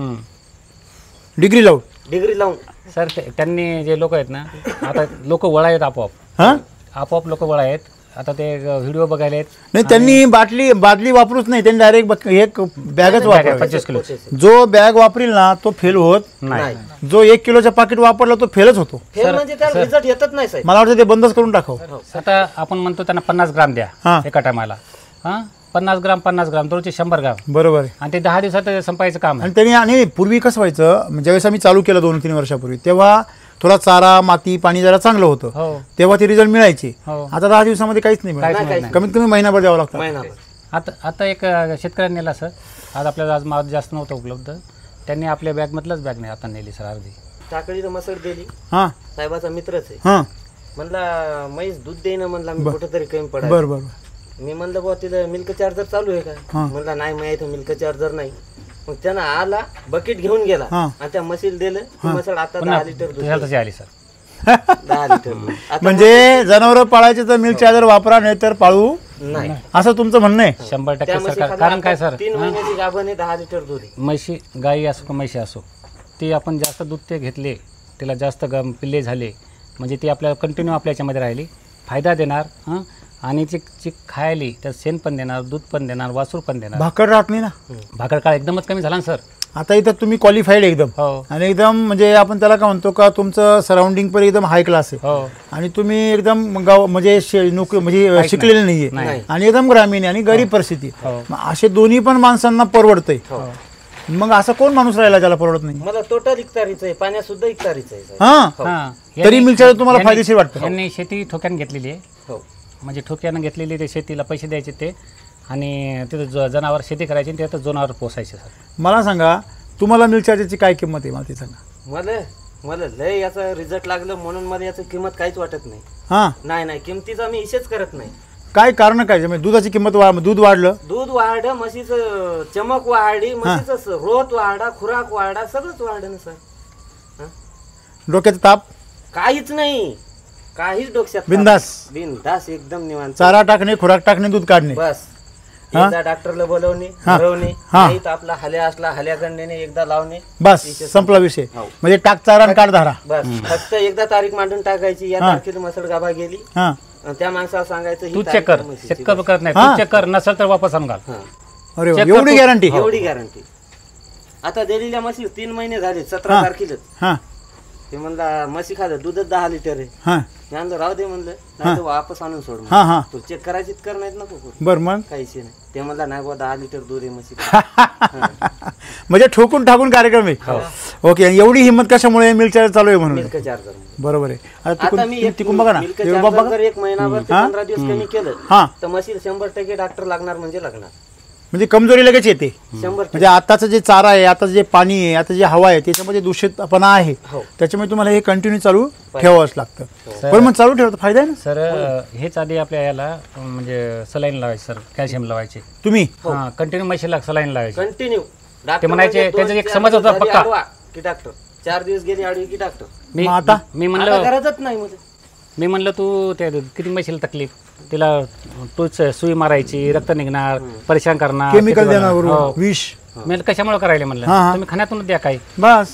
डिग्री लावून? डिग्री लावून. सर त्यांनी जे लोक आहेत ना, आता लोक वळा आहेत आपोआप. हां, आपोआप लोक वळा आहेत. आता ते व्हिडिओ बघायला आहेत. नाही त्यांनी बादली वापरूच नाही, त्यांनी डायरेक्ट एक बॅगच वापरावी. 25 किलो जो बॅग वापरील ना तो फेल होत नाही. जो 1 किलोचा पाकिट वापरला तो फेलच होतो. फेल म्हणजे त्याला रिझल्ट येतच नाही साहेब. मला वाटतं ते बंदच करून टाकाव. आता आपण म्हणतो त्यांना 50 ग्राम द्या हां. एका टायमाला. हां 50 ग्राम दररोजचे 100 ग्राम, बरोबर आहे. आणि ते 10 दिवसात संपायचं काम आहे. आणि त्यांनी आणि पूर्वी कसं व्हायचं, ज्यावेळेस आम्ही चालू केलं 2-3 वर्षापूर्वी, तेव्हा थोडा चारा माती पाणी जरा चांगलं होतं, हो तेव्हा ते रिझल्ट मिळायचे. हो. आता 10 दिवसामध्ये काहीच नाही मिळत. काहीच नाही. कमीत कमी महिनाभर द्यावं लागतं. महिनाभर. आता एक शेतकऱ्यांनी नेला सर, आज आपल्याला आज माल जास्त नव्हतं उपलब्ध, त्यांनी आपल्या बॅगमधलंच बॅग नाही आता नेली सर अर्धी. टाकळीला मसळ दिली, हां साहेबाचा मित्रच आहे. हां, म्हणला म्हैस दूध देईन, म्हणला मी कुठेतरी कमी पडा. बरं बरं. मी म्हणलं बुवा तिथं मिल्क चार्जर चालू आहे का? म्हणला नाही, मग इथं मिल्क चार्जर नाही. मग त्यानं आला, बकेट घेऊन गेला आणि त्या म्हशीला दिलं. ती म्हसळ आता 10 लिटर दूध तुझ्या तशी आली सर. 10 लिटर दूध. आता म्हणजे जनावर पाळायचे तर मिल्क चार्जर वापरा, नाही तर पाळू, नाही. असं तुमचं म्हणणं आहे? 100% त्या सर. म्हशीखाली कारण काय आता सर, 3 महिन्याची गाभण आहे, 10 लिटर दूध आहे. म्हशी गाई असो का म्हशी असो, ती आपण जास्त दूध ते घेतले, तिला जास्त पिल्ले झाले म्हणजे ती आपल्याला कंटिन्यू आपल्या याच्यामध्ये राहिली, फायदा देणार. हां आणि ती खायली त्यात शेण पण देणार, दूध पण देणार, वासूर पण देणार. भाकड राहत नाही ना. भाकड काळ एकदमच कमी झाला ना सर. आता इथं तुम्ही क्वालिफाईड एकदम, हो आणि एकदम म्हणजे आपण त्याला काय म्हणतो का, तुमचं सराउंडिंग पण एकदम हाय क्लास आहे. हो. आणि तुम्ही एकदम गाव म्हणजे म्हणजे शिकलेले नाहीये, आणि एकदम ग्रामीण आणि गरीब परिस्थिती. मग असे दोन्ही पण माणसांना परवडतंय. मग असं कोण माणूस राहिला ज्याला परवडत नाही? मला टोटल इकतारीच आहे, पाण्यात सुद्धा इकतारीच आहे. हा, तरी मिल्क चार्जर तुम्हाला फायदेशीर वाटतं? यांनी शेती ठोक्यानं घेतलेली आहे. हो, म्हणजे ठोक्यानं घेतलेली, ते शेतीला पैसे द्यायचे ते, आणि तिथं जनावर शेती करायची आणि तिथं जनावर पोसायचे सर. मला सांगा तुम्हाला मिल्क चार्जरची काय किंमत आहे मला ते सांगा. मला लय याचा रिझल्ट लागलं म्हणून मला याची किंमत काहीच वाटत नाही. हां नाही किमतीचा मी इशेच करत नाही. काय कारण काय म्हणजे दुधाची किंमत दूध वाढलं, दूध वाढलं, म्हशीचं चमक वाढली, म्हशीचं रोत वाढा, खुराक वाढा, सगळंच वाढलं ना सर. डोक्याचा ताप काहीच नाही, काहीच डोक्यात बिंदास एकदम निवांत. चारा टाकणे, खुराक टाकणे, दूध काढणे, बस. एकदा डॉक्टरला बोलवणे, भरवणे, नाही तर आपला हल्या असला हल्याकडने एकदा लावणे, बस संपला विषय. म्हणजे टाक चारा आणि काढ धारा. बस फक्त एकदा तारीख मांडून टाकायची, या तारखेला मसड गाभा गेली, त्या माणसाला सांगायचं तू चेक कर, चेक करत नाही तू चेक कर, नसेल तर वापस आण घाल. अरे एवढी गॅरंटी, एवढी गॅरंटी. आता दिलेल्या म्हशी 3 महिने झाले, 17 तारखेला ते म्हणला म्हशी खाल्लं दूधच 10 लिटर आहे. मी आणलं राहू दे म्हणलं, नाही वापस आणून सोड. तू चेक करायचीच कर नाहीत नको बर मग काहीच नाही. ते म्हणला नाही बा 10 लिटर दूध आहे म्हशी. म्हणजे ठोकून ठाकून कार्यक्रम आहे. ओके, एवढी हिंमत कशामुळे मिल्क चार्जर चालू आहे म्हणून. मिल्क चार्जर बरोबर आहे. आता मी तिकून बघा ना, मिल्क चार्जर जर 1 महिनाभर ते 15 दिवस कमी केलं तर म्हशीला 100% डॉक्टर लागणार म्हणजे लागणार. म्हणजे कमजोरी लगेच येते. 100%. म्हणजे आताचं जे चारा आहे, आता जे पाणी आहे, आता जे हवा आहे, त्याच्यामध्ये दूषितपणा आहे. त्याच्यामुळे तुम्हाला हे कंटिन्यू चालू ठेवावंच लागतं. पण मग चालू ठेवतो फायदा आहे ना सर. हेच आधी आपल्या याला म्हणजे सलाईन लावायचे सर, कॅल्शियम लावायचे तुम्ही. कंटिन्यू म्हशीला सलाईन लावायचे कंटिन्यू. ते म्हणायचे त्याचं एक समज होता पक्का की डॉक्टर 4 दिवस गेली आडवी की डॉक्टर. मी म्हणलं गरजच नाही मध्ये. मी म्हणलं तू त्या किती म्हशीला तकलीफ, तिला तूच सुई मारायची, रक्त निघणार, परेशान करणार, केमिकल देणार, विष. मी कशामुळे करायला म्हणलं, तुम्ही खाण्यातून द्या काही बस.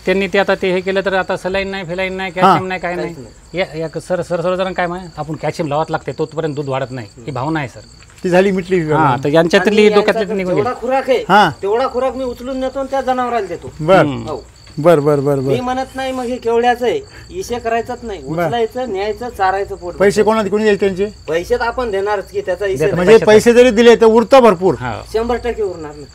त्यांनी ते आता ते हे केलं तर आता सलाईन नाही, फिलाईन नाही, कॅल्शियम नाही, काय नाही. सर सर्वजण काय म्हणे आपण कॅल्शियम लावाच लागते, तोपर्यंत दूध वाढत नाही, ही भावना आहे सर. ती झाली मिटली. तर यांच्यातली डोक्यातली निघून गेली. खुराक आहे तेवढा खुराक मी उचलून नेतो आणि त्या जनावराला देतो. बर बर बर. मी म्हणत नाही मग हे केवढ्याच आहे, इशे करायचंच नाही, उचलायचं, न्यायचं, चारायचं पोट. पैसे कोणी द्यायचे त्यांचे? पैसे तर आपण देणारच की, त्याचा इशे म्हणजे पैसे जरी दिले तर उरतं भरपूर. 100% उरणार ना.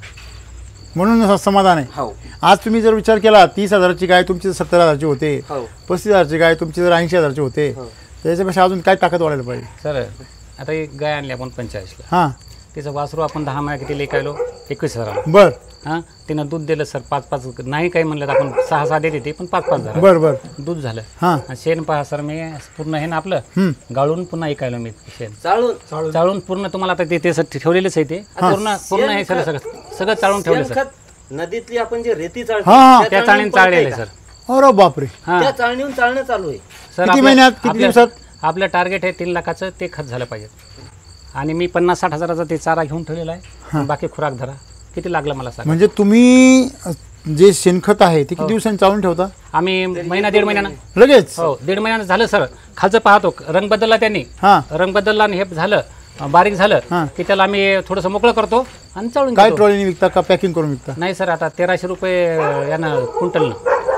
म्हणून समाधान आहे. आज तुम्ही जर विचार केला 30,000ची गाय तुमची 70,000ची होते, 35,000ची गाय तुमची जर 80,000ची होते, त्याच्यापेक्षा अजून काय ताकद वाढायला पाहिजे सर. आता एक गाय आणली आपण 45ला, तिचं वासरू आपण 10 महिन्या किती लेखायलो 21,000. बर. तिनं दूध दिलं सर 5-5, नाही काही म्हणलं तर आपण 6-6 देते ते, पण 5-5 झालं. बर बर. दूध झालं. शेण पहा सर, मी पूर्ण हे ना आपलं गाळून पुन्हा ऐकायलो मी शेण चाळून पूर्ण. तुम्हाला आता ते ठेवलेलंच आहे, ते पूर्ण हे सगळं चाळून ठेवलं सर. नदीतली आपण जे रेती चाळतो त्या चाळणीने चाळलेलं सर. अरे बापरे. त्या चाळणीहून चाळणं चालू आहे सर. किती महिन्यात, किती दिवसात? आपलं टार्गेट आहे 3 लाखाचं, ते खत झालं पाहिजे. आणि मी 50-60 हजाराचा ते चारा घेऊन ठेवलेला आहे. बाकी खुराक धरा किती लागलं मला सांगा. म्हणजे तुम्ही जे शेणखत आहे ते किती दिवसांनी चालून ठेवता? आम्ही महिना 1.5 महिन्यानं लगेच. हो 1.5 महिन्यानं झालं सर. खालचं पाहतो रंग बदलला त्यांनी, रंग बदलला आणि हे झालं बारीक झालं की त्याला आम्ही थोडंसं मोकळं करतो आणि चाळून. काय ट्रॉलीने विकता का पॅकिंग करून विकता? नाही सर, आता 1300 रुपये यानं क्विंटल.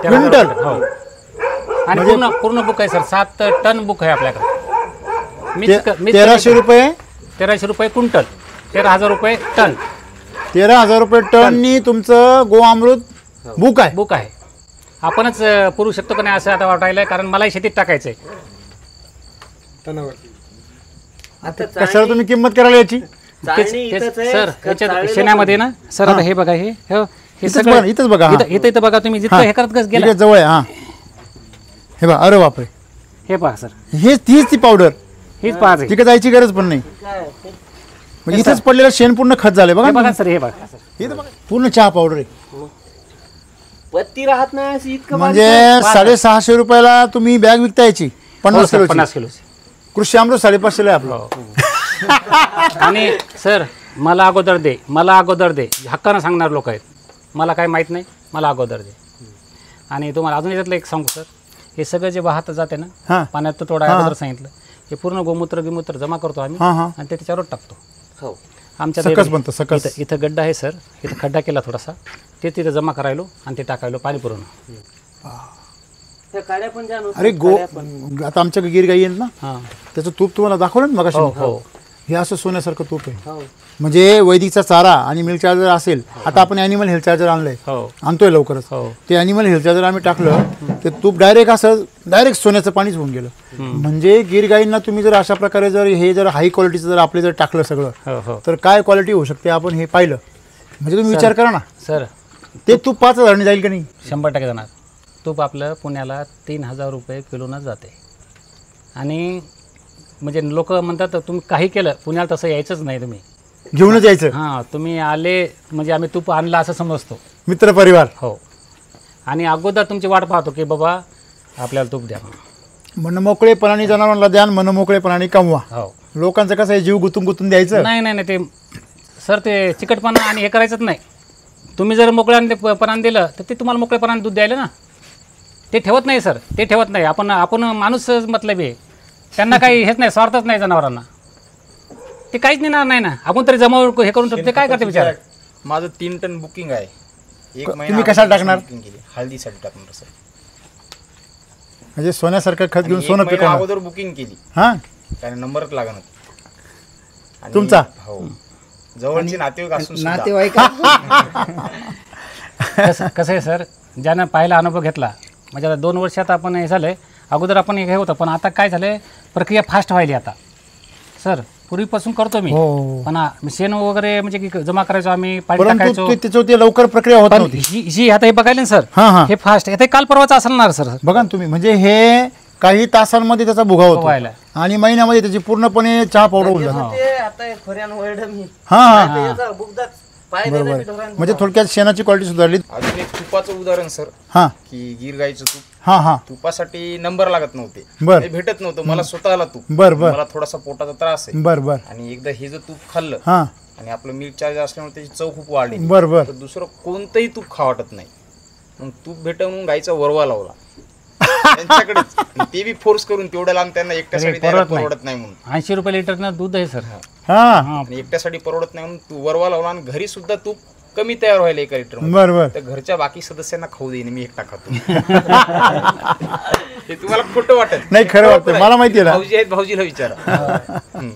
क्विंटल? हो. आणि पूर्ण बुक आहे सर, 7 टन बुक आहे आपल्याकडे. 1300 रुपये 1300 रुपये क्विंटल, 13,000 रुपये टन. 13,000 रुपये टननी तुमचं गो अमृत बुक आहे. आपणच पुरू शकतो का नाही असं आता वाटायला, कारण मलाही शेतीत टाकायचंय. कशाला तुम्ही किंमत करायला याची? सर याच्यात शेणामध्ये ना सर, आता हे बघा, हे सगळं इथंच बघा, इथं बघा तुम्ही जिथं हे करत गेला जवळ आहे. हे बघा, अरे बापरे. हे पहा सर, हे तीच ती पावडर, हीच पाहायची, तिकडे जायची गरज पण नाही. म्हणजे इथंच पडलेलं शेण पूर्ण खत झालं. बघा सर, हे बघा पूर्ण चहा पावडर आहे. पत्ती राहत नाही अशी इतकं. म्हणजे 650 रुपयाला तुम्ही बॅग विकता याची 50 किलो. कृषी अमृत 550 आहे आपलं. आणि सर मला अगोदर दे हक्कानं सांगणार लोक आहेत. मला काय माहित नाही, मला अगोदर दे. आणि तुम्हाला अजून याच्यातलं एक सांगू सर, हे सगळं जे वाहत जाते ना पाण्यात, तो थोडा अगोदर सांगितलं, हे पूर्ण गोमूत्र जमा करतो आम्ही आणि ते त्याच्यावर टाकतो. हो. आमच्या इथं गड्डा आहे सर, इथं खड्डा केला थोडासा, ते तिथं जमा करायलो आणि ते टाकायलो पाणी पुरून. अरे आता आमच्या गिर गाई आहेत ना, त्याचं तूप तुम्हाला दाखवलं ना मगाशी. हे असं सोन्यासारखं तूप आहे. हो म्हणजे वैदिकचा चारा आणि मिल्क चार्जर असेल. आता आपण ॲनिमल हेल्थ चार्जर आणलंय, आणतोय लवकरच. ते ॲनिमल हेल्थ चार्जर आम्ही टाकलं, ते तूप डायरेक्ट सोन्याचं पाणीच होऊन गेलं. म्हणजे गिर गाईंना तुम्ही जर अशा प्रकारे जर हाय क्वालिटीचं जर आपले जर टाकलं सगळं, तर काय क्वालिटी होऊ शकते आपण हे पाहिलं. म्हणजे तुम्ही विचार करा ना सर, ते तूप 5,000 जाईल का नाही? 100% जाणार. तूप आपलं पुण्याला 3,000 रुपये किलोनच जाते. आणि म्हणजे लोक म्हणतात तुम्ही काही केलं, पुण्याला तसं यायचंच नाही, तुम्ही घेऊनच यायचं. हां, तुम्ही आले म्हणजे आम्ही तूप आणला असं समजतो, मित्र परिवार. हो. आणि अगोदर तुमची वाट पाहतो की बाबा आपल्याला तूप द्या. मनमोकळेपणाने जनावरांना द्या, मनमोकळेपणाने कमवा. हो. लोकांचं कसं आहे, जीव गुतून द्यायचं. नाही ते सर ते चिकटपणा आणि हे करायचंच नाही. तुम्ही जर मोकळ्यापणाने दिलं तर ते तुम्हाला मोकळेपणाने दूध द्यायला ना, ते ठेवत नाही सर, ते ठेवत नाही. आपण माणूस मतलब आहे, त्यांना काही हेच नाही, स्वार्थच नाही जनावरांना. ते काहीच नेणार नाही ना, आपण तरी जमा हे करून ते काय करते विचार. माझं 3 टन बुकिंग आहे. एक महिना तुम्ही कशाला टाकणार? हळदीसाठी टाकणार सर. म्हणजे सोन्यासारखं खत घेऊन सोनं महिना पिकवणार. अगोदर बुकिंग केली, हा, कारण नंबरच लागणार. तुमचा? हो, जवळचे नातेवाईक असून सुद्धा. नातेवाईक कसं आहे सर, ज्यानं पाहिला अनुभव घेतला, म्हणजे आता 2 वर्षात आपण हे झालं आहे. अगोदर आपण हे होतं, पण आता काय झालं आहे, प्रक्रिया फास्ट व्हायली आता सर. पूर्वीपासून करतो मी, पण शेण वगैरे म्हणजे की जमा करायचो आम्ही, पाणी टाकायचो, त्याच्यावर ते लवकर प्रक्रिया होत नव्हती. ही आता हे बघायला ना सर, हे फास्ट. आता काल परवाच असणार सर. बघा ना तुम्ही, म्हणजे हे काही तासांमध्ये त्याचा भुगा होतो आणि महिन्यामध्ये त्याची पूर्णपणे चहा पावडर होऊन जाते. ते आता एक खोऱ्यान वळलं मी. हा, याचा बुगदाच पाय देणार मी ढोरांना. म्हणजे थोडक्यात शेणाची क्वालिटी सुधारली. अजून एक तुपाचं उदाहरण सर, हा की गिर गाईचं तूप. हा तुपासाठी नंबर लागत नव्हते, बर. ते भेटत नव्हतं मला स्वतःला तूप. बर. मला थोडासा पोटाचा त्रास आहे. बर. आणि एकदा हे जर तूप खाल्लं हा, आणि आपलं मिल्क चार्जर असल्यामुळे त्याची चव खूप वाढली. बर. तर दुसरं कोणतंही तूप खा वाटत नाही. मग तूप भेटवून गाईचा वरवा लावला त्यांच्याकडेच. ते बी फोर्स करून तेवढ्या लांब त्यांना एकट्यासाठी द्यायला परवडत नाही म्हणून. 80 रुपये लिटरनं दूध आहे सर. हा, आणि एकट्यासाठी परवडत नाही म्हणून तू वरवा लावला, आणि घरी सुद्धा तूप कमी तयार व्हायला 1 लिटर. बर. तर घरच्या बाकी सदस्यांना खाऊ देईन, मी एकटा खातो. हे तुम्हाला खोटं वाटत नाही, खरं वाटतं, मला माहिती आहे ना. भाऊजी आहेत, भाऊजीला विचारा.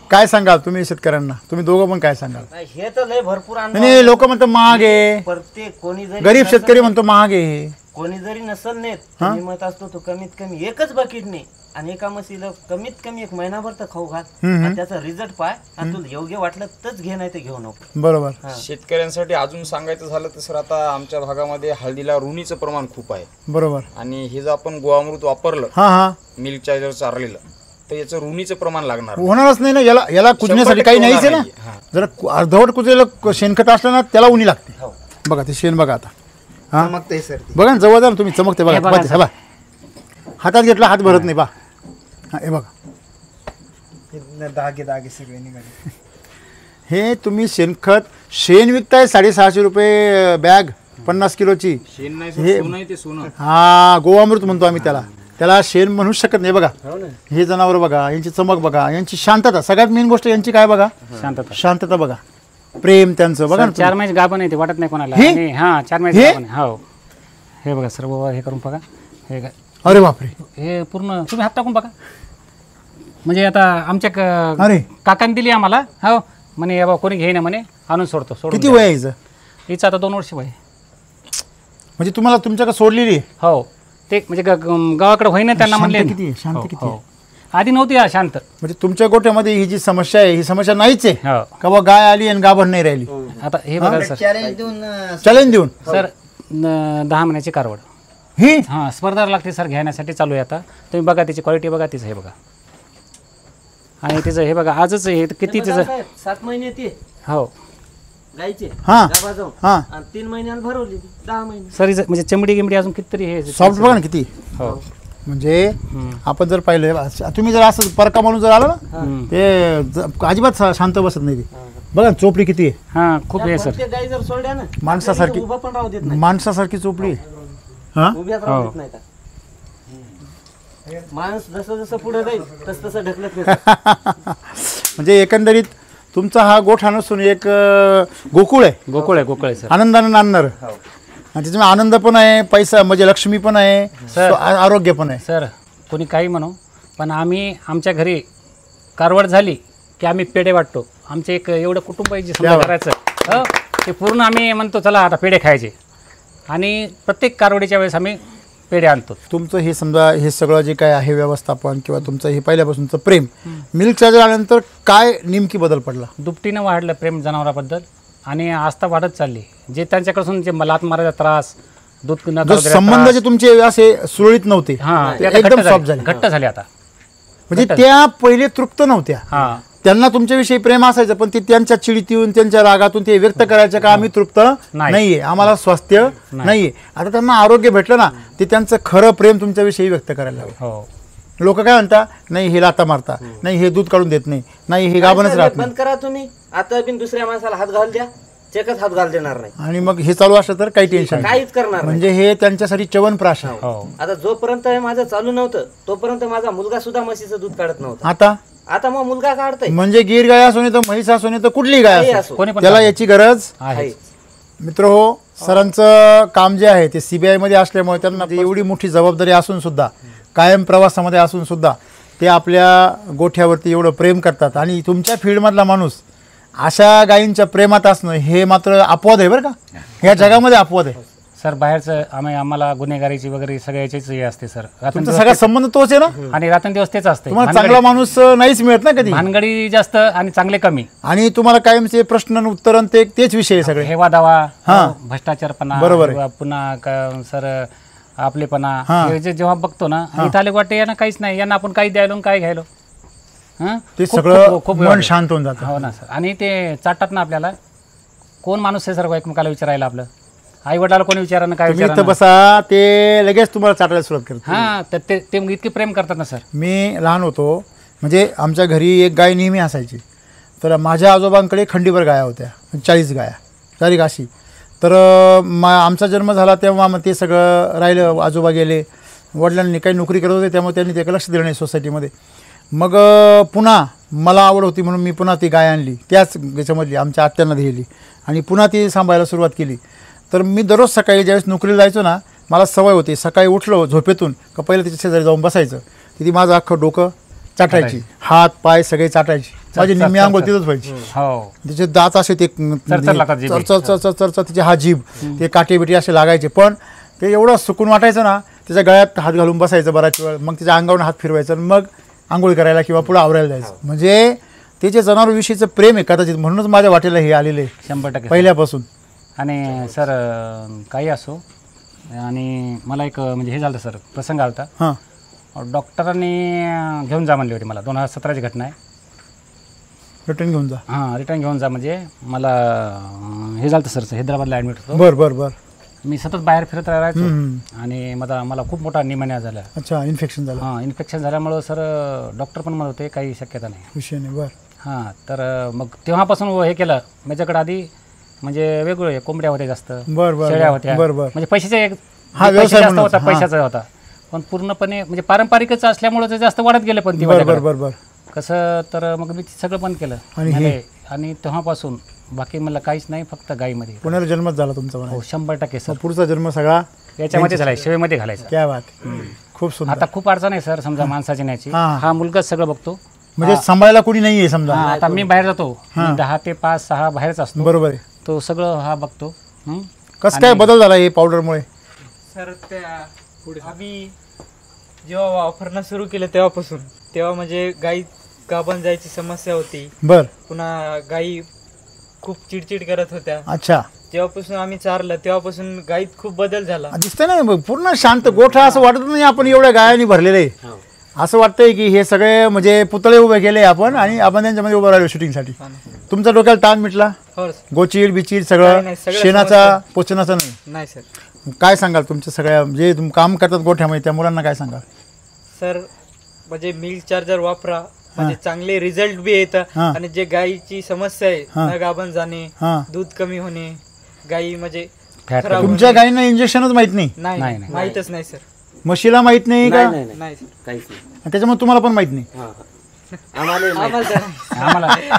काय सांगाल तुम्ही शेतकऱ्यांना? तुम्ही दोघं पण काय सांगाल? नाही, हे तर लय भरपूर नाही, लोक म्हणतात महाग आहे, प्रत्येक कोणी जरी गरीब शेतकरी म्हणतो महाग आहे. कोणी जरी नसल नेत, मी मत असतो तो कमीत कमी एकच बकेट ने आणि एका म्हशीला कमीत कमी 1 महिनाभर तर खाऊ घाल, आणि त्याचा रिझल्ट पाय, आणि तुला योग्य वाटलं तरच घे, नाही तर घेऊ नको. बरोबर. शेतकऱ्यांसाठी अजून सांगायचं झालं तर सर, आता आमच्या भागामध्ये हळदीला रुणीचं प्रमाण खूप आहे. बरोबर. आणि हे जर आपण गोवामृत वापरलं, हा, मिल्क चार्जर चारलेलं, तर याचं रुणीचं प्रमाण लागणार होणारच नाही ना. याला कुजण्यासाठी काही नाहीच आहे ना. जर अर्धवट कुजलेलं शेणखत असलं ना, त्याला उनी लागते. बघा ते शेण बघा आता. हा, चमकतंय सर ते. बघा ना, जवळ जा ना तुम्ही, चमकते बघा. हातात घेतला हात भरत नाही. हे बघा, दागे सगळे निघाले. हे तुम्ही शेण विकताय 650 रुपये बॅग, 50 किलोची. हा, गोवामृत म्हणतो आम्ही त्याला शेण म्हणूच शकत नाही. बघा हे जनावर बघा, यांची चमक बघा, यांची शांतता. सगळ्यात मेन गोष्ट यांची काय बघा, शांतता बघा, प्रेम त्यांचं बघा. 4 महिने गाभण आहे, ते वाटत नाही कोणाला. हा, 4 महिने गाभण आहे. हो, हे बघा सर, हे करून बघा. हे काय, अरे बापरे, हे पूर्ण तुम्ही हात टाकून बघा. म्हणजे आता आमच्या अरे काकांनी दिली आम्हाला. हो म्हणे, बाबा कोणी घेईना म्हणे, आणून सोडतो. किती वय आहे हिचं? हिचं आता 2 वर्ष वय. म्हणजे तुम्हाला तुमच्याकडे सोडलेली? हो, ते म्हणजे गावाकडे होईना त्यांना म्हणले. किती शांत, किती आधी नव्हती शांत. म्हणजे तुमच्या गोठ्यामध्ये ही जी समस्या आहे, ही समस्या नाहीच आहे हो. का बा गाय आली आणि गाभण नाही राहिली? आता हे बघा सर, चॅलेंज देऊन सर 10 महिन्याची कारवड ही हां स्पर्धा लागते सर, घेण्यासाठी चालू आहे आता. तुम्ही बघा त्याची क्वालिटी बघा, तिचं हे बघा, आणि तिचं हे बघा आजच हे किती तिचं 7 महिने ती हो गायचे हा. गाभा जाऊन हा आणि 3 महिन्यात भरवली 10 महिने. सर हिचं म्हणजे चमडी गिमडी अजून कितीतरी हे सॉफ्ट बघा ना किती. हो म्हणजे आपण जर पाहिलं, तुम्ही जर असं परका म्हणून जर आलं ना, ते अजिबात शांत बसत नाही. ते बघा ना, चोपडी किती आहे. हां खूप हे सर, प्रत्येक गाय जर सोडल्या ना माणसासारखी, उभा पण राहू देत नाही, माणसासारखी चोपडी आहे. हा, उभ्यात राहू देत नाही का. माणूस जसं जसं पुढे जाईल तसं तसं ढकलत नाही. म्हणजे एकंदरीत तुमचा हा गोठा नसून एक गोकुळ आहे. गोकुळ आहे सर, आनंदानं नांदणार. आणि त्याच्यामुळे आनंद पण आहे, पैसा म्हणजे लक्ष्मी पण आहे, आरोग्य पण आहे. सर कोणी काही म्हणू, पण आम्ही आमच्या घरी कारवड झाली की आम्ही पेढे वाटतो. आमचे एक एवढं कुटुंब आहे जे समजा करायचं ते पूर्ण आम्ही म्हणतो चला आता पेढे खायचे आणि प्रत्येक कारवडीच्या वेळेस आम्ही पेढे आणतो. तुमचं हे समजा हे सगळं जे काय आहे व्यवस्थापन किंवा तुमचं हे पहिल्यापासूनचं प्रेम मिल्क चार्जर आल्यानंतर काय नेमकी बदल पडला? दुपटीनं वाढलं प्रेम जनावराबद्दल आणि आस्था वाढत चालली. जे त्यांच्याकडून जे लात मारायचा त्रास, दूध न संबंध जे तुमचे असे सुरळीत नव्हते एकदम सॉफ्ट झाले, घट्ट झाले आता. म्हणजे त्या पहिले तृप्त नव्हत्या, त्यांना तुमच्याविषयी प्रेम असायचं पण ते त्यांच्या चिडीतून त्यांच्या रागातून ते व्यक्त करायचं का आम्ही तृप्त नाहीये, आम्हाला स्वास्थ्य नाहीये. आता त्यांना आरोग्य भेटलं ना, ते त्यांचं खरं प्रेम तुमच्याविषयी व्यक्त करायला लागलं. लोक काय म्हणता, नाही हे लाता मारता, नाही हे दूध काढून देत नाही हे गाभणच राहत नाही. बंद करा तुम्ही आता बिन दुसऱ्या माणसाला हात घाल द्या, चेकच हात घाल देणार नाही. आणि मग हे चालू असलं तर काही टेन्शन काहीच करणार म्हणजे हे त्यांच्यासाठी च्यवनप्राश आहे. आता जोपर्यंत हे माझं चालू नव्हतं तोपर्यंत माझा मुलगा सुद्धा म्हशीचं दूध काढत नव्हता. आता मग मुलगा काढतोय. म्हणजे गिर गाय असो नाही तर म्हैस असो नाही तर कुठली गाय असो त्याला याची गरज आहे. मित्र हो, सरांचं काम जे आहे ते CBI मध्ये असल्यामुळे त्यांना एवढी मोठी जबाबदारी असून सुद्धा, कायम प्रवासामध्ये असून सुद्धा ते आपल्या गोठ्यावरती एवढं प्रेम करतात. आणि तुमच्या फील्डमधला माणूस अशा गायींच्या प्रेमात असणं हे मात्र अपवाद आहे बरं का, या जगामध्ये अपवाद आहे. सर बाहेरचं आम्हाला गुन्हेगारीची वगैरे सगळ्याचीच हे असते सर. तुमचा सगळा संबंध तोच आहे ना, आणि रात्रंदिवस तेच असते. तुम्हाला चांगला माणूस नाहीच मिळत ना कधी, भानगडी जास्त आणि चांगले कमी. आणि तुम्हाला कायमचे प्रश्न उत्तर तेच विषय सगळे, हेवा दावा, भ्रष्टाचारपणा, बरोबर पुन्हा सर आपलेपणा जेव्हा बघतो ना, इथं आले वाटते यांना काहीच नाही, यांना आपण काही द्यायलो काय घ्यायलो, ते सगळं खूप मन शांत होऊन जातं. हो ना सर. आणि ते चाटतात ना आपल्याला, कोण माणूस आहे सर एकमेकाला विचारायला, आपलं आई वडिलाला कोणी विचारानं काय विचार बसा, ते लगेच तुम्हाला चाटायला सुरुवात करतात. तर ते इतके प्रेम करतात ना सर. मी लहान होतो म्हणजे आमच्या घरी एक गाय नेहमी असायची. तर माझ्या आजोबांकडे खंडीभर गाया होत्या, 40 गाया तारीख अशी. तर आमचा जन्म झाला तेव्हा मग ते सगळं राहिलं, आजोबा गेले, वडिलांनी काही नोकरी करत होते त्यामुळे त्यांनी ते लक्ष दिलं नाही सोसायटीमध्ये. मग पुन्हा मला आवड होती म्हणून मी पुन्हा ती गाय आणली, त्याच याच्यामधली आमच्या आत्यांना दिली आणि पुन्हा ती सांभाळायला सुरुवात केली. तर मी दररोज सकाळी ज्यावेळेस नोकरीला जायचो ना, मला सवय होती सकाळी उठलो झोपेतून का पहिलं तिच्या शेजारी जाऊन बसायचं. तिथे माझं अख्खं डोकं चाटायची, हात पाय सगळे चाटायची, माझी निम्मी आंघोळ तिथंच व्हायची. तिचे दात असे ते चरचर, तिचे हा जीभ ते काटे बिटे असे लागायचे, पण ते एवढं सुकून वाटायचं ना, त्याच्या गळ्यात हात घालून बसायचं बराच वेळ, मग तिच्या अंगावर हात फिरवायचं, मग आंघोळ करायला किंवा पुढे आवरायला जायचं. म्हणजे ते जे जनावरांविषयीचं प्रेम आहे कदाचित म्हणूनच माझ्या वाटेला हे आलेलं आहे 100% पहिल्यापासून. आणि सर काही असो, आणि मला एक म्हणजे हे झालं सर, प्रसंग आला होता. डॉक्टरांनी घेऊन जा म्हणली होती मला, 2017ची घटना आहे. रिटर्न घेऊन जा. रिटर्न घेऊन जा म्हणजे मला हे झालं सर, हैदराबादला ॲडमिट होतो. बरं. मी सतत बाहेर फिरत राहायचो आणि मला खूप मोठा निमोनिया झाला. अच्छा, इन्फेक्शन झालं. इन्फेक्शन झाल्यामुळं सर डॉक्टर पण म्हणत होते काही शक्यता नाही, विषय नाही. बरं. तर मग तेव्हापासून हे केलं. माझ्याकडे आधी म्हणजे वेगवेगळे कोंबड्या होत्या जास्त, बरं शेळ्या होत्या, म्हणजे पैशाचा जास्त होता, पैशाचा होता, पण पूर्णपणे म्हणजे पारंपरिकच असल्यामुळे ते जास्त वाढत गेले. पण ती बरोबर कसं, तर मग मी सगळं बंद केलं आणि तेव्हापासून बाकी मला काहीच नाही, फक्त गायीमध्ये. पुण्याला जन्मच झाला तुमचा? हो 100% सर. पुढचा जन्म सगळा याच्यामध्ये झाला, शेळीमध्ये घालायचा. क्या बात, खूप सुंदर. आता खूप अडचण आहे सर समजा माणसाची न्यायची. हा मुलगाच सगळं बघतो, म्हणजे सांभाळायला कोणी नाहीये समजा. आता मी बाहेर जातो, 10 ते 5, 6 बाहेरच असतो. बरोबर आहे. तो सगळं हा बघतो. कसं काय बदल झाला हे पावडरमुळे? सर आम्ही जेव्हा वापरणं सुरू केलं तेव्हा म्हणजे गाई गाभण जायची समस्या होती. पुन्हा गाई खूप चिडचिड करत होत्या. अच्छा. जेव्हापासून आम्ही चारलं तेव्हापासून गाईत खूप बदल झाला. दिसतंय ना पूर्ण शांत गोठा, असं वाटत नाही आपण एवढ्या गायांनी भरलेले. असं वाटतंय की हे सगळे म्हणजे पुतळे उभे केले आपण आणि आपण त्यांच्यामध्ये उभं राहिलो शूटिंगसाठी. तुमच्या डोक्याला ताण मिटला? गोचीड बिचीड सगळं, शेणाचा पोचनाचा नाही सर. काय सांगाल तुमच्या सगळ्या जे काम करतात गोठ्यामध्ये त्या मुलांना काय सांगाल? सर म्हणजे मिल्क चार्जर वापरा, म्हणजे चांगले रिझल्ट बी येतात. आणि जे गायीची समस्या आहे, न गाभण जाणे, दूध कमी होणे, गायी म्हणजे तुमच्या गायींना इंजेक्शनच माहित नाही? माहितच नाही सर. म्हशीला माहित नाही का? नाही काहीच नाही. त्याच्यामुळे तुम्हाला पण माहित नाही?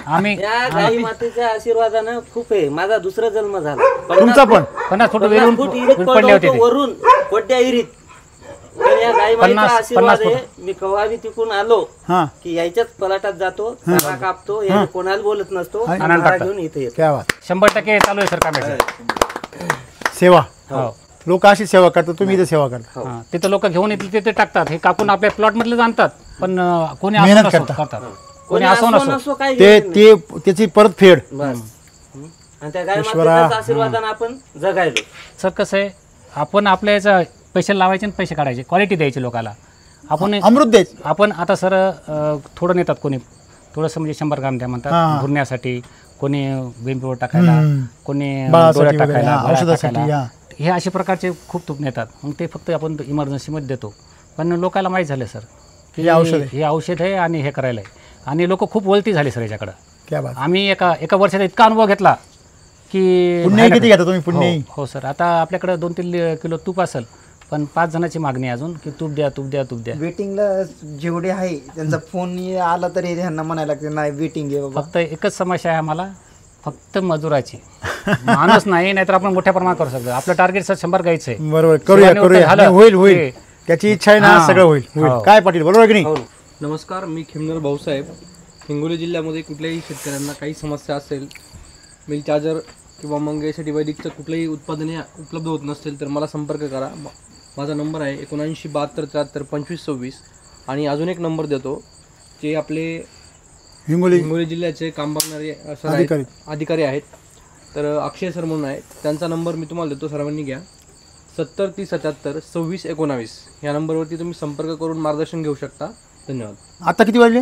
आम्ही या गाई मातेच्या आशीर्वादानं खूप आहे. माझा दुसरा जन्म झाला. तुमचा पण? 50 फूट वरून वरून कोड्या इरीत पण या गाई माईचा आशीर्वाद आहे. मी कवावी तिकून आलो हा की यायच्याच पलाटात जातो, चारा कापतो, याने कोणाला बोलत नसतो, चारा घेऊन इथे येतो. क्या बात. 100% चालू आहे सर काम. सेवा लोक अशी सेवा करतात, तुम्ही इथे सेवा करता. हा, तिथं लोक घेऊन येतील तिथे टाकतात, हे कापून आपल्या प्लॉट मधले आणतात. पण कोणी मेहनत असो करतात. करतात, कोणी असो नसो काय ते त्याची परतफेड. बस. आणि त्या गाय मातेच्या आशीर्वादाने आपण जगायलो. सर कसं आहे, आपण आपल्या याचा पैसे लावायचे आणि पैसे काढायचे, क्वालिटी द्यायची लोकांना. आपण अमृत द्यायचं. आपण आता सर थोडं नेतात, कोणी थोडंसं म्हणजे 100 ग्राम द्या म्हणतात भुरण्यासाठी, कोणी वेंपीवर टाकायला, कोणी डोळ्यात टाकायला, औषधासाठी. हे अशा प्रकारचे खूप तूप नेतात. मग ते फक्त आपण इमर्जन्सीमध्ये देतो. पण लोकांना माहीत झालं सर की हे औषध आहे आणि हे करायला आहे. आणि लोक खूप वळती झाले सर याच्याकडं. क्या बात. आम्ही एका वर्षात इतका अनुभव घेतला की पुण्य किती घेता तुम्ही? पुण्य हो सर. आता आपल्याकडे 2-3 किलो तूप असेल, पण 5 जणांची मागणी आहे अजून की तूप द्या तूप द्या तूप द्या. वेटिंगला जेवढे आहे त्यांचा फोन आला तरी त्यांना म्हणायला लागते नाही वेटिंग आहे बाबा. फक्त एकच समस्या आहे आम्हाला, फक्त मजुराची. माणूस नाही, नाहीतर आपण मोठ्या प्रमाणात करू शकतो. आपलं टार्गेट सर 100 गायचं आहे. बरोबर. करूया. होईल होईल. त्याची इच्छा आहे ना, सगळं होईल. काय पाटील बरोबर की नाही? नमस्कार, मी खिमनर भाऊसाहेब. हिंगोली जिल्ह्यामध्ये कुठल्याही शेतकऱ्यांना काही समस्या असेल, मिल्क चार्जर किंवा मग यासाठी वैदिकचं कुठलंही उत्पादने उपलब्ध होत नसतील तर मला संपर्क करा. माझा नंबर आहे 79 72 73 25 26. आणि अजून एक नंबर देतो, जे आपले हिंगोली जिल्ह्याचे काम बघणारे सर अधिकारी आहेत, तर अक्षय सर म्हणून आहेत. त्यांचा नंबर मी तुम्हाला देतो, सर्वांनी घ्या. 70 30 77 26 19 या नंबरवरती तुम्ही संपर्क करून मार्गदर्शन घेऊ शकता. धन्यवाद. आता किती वाजले?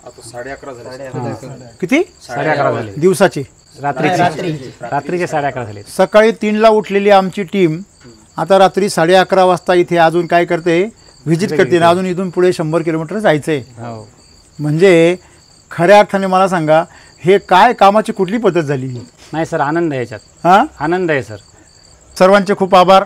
आता 11:30 झाले. किती? 11:30 झाले दिवसाचे. रात्रीचे 11:30 झाले. सकाळी 3ला उठलेली आमची टीम आता रात्री 11:30 वाजता इथे अजून काय करते, व्हिजिट करते ना. अजून इथून पुढे 100 किलोमीटर जायचंय. म्हणजे खऱ्या अर्थाने मला सांगा, हे काय कामाची कुठली पद्धत झाली? नाही सर, आनंद आहे याच्यात. हा, आनंद आहे सर. सर्वांचे खूप आभार.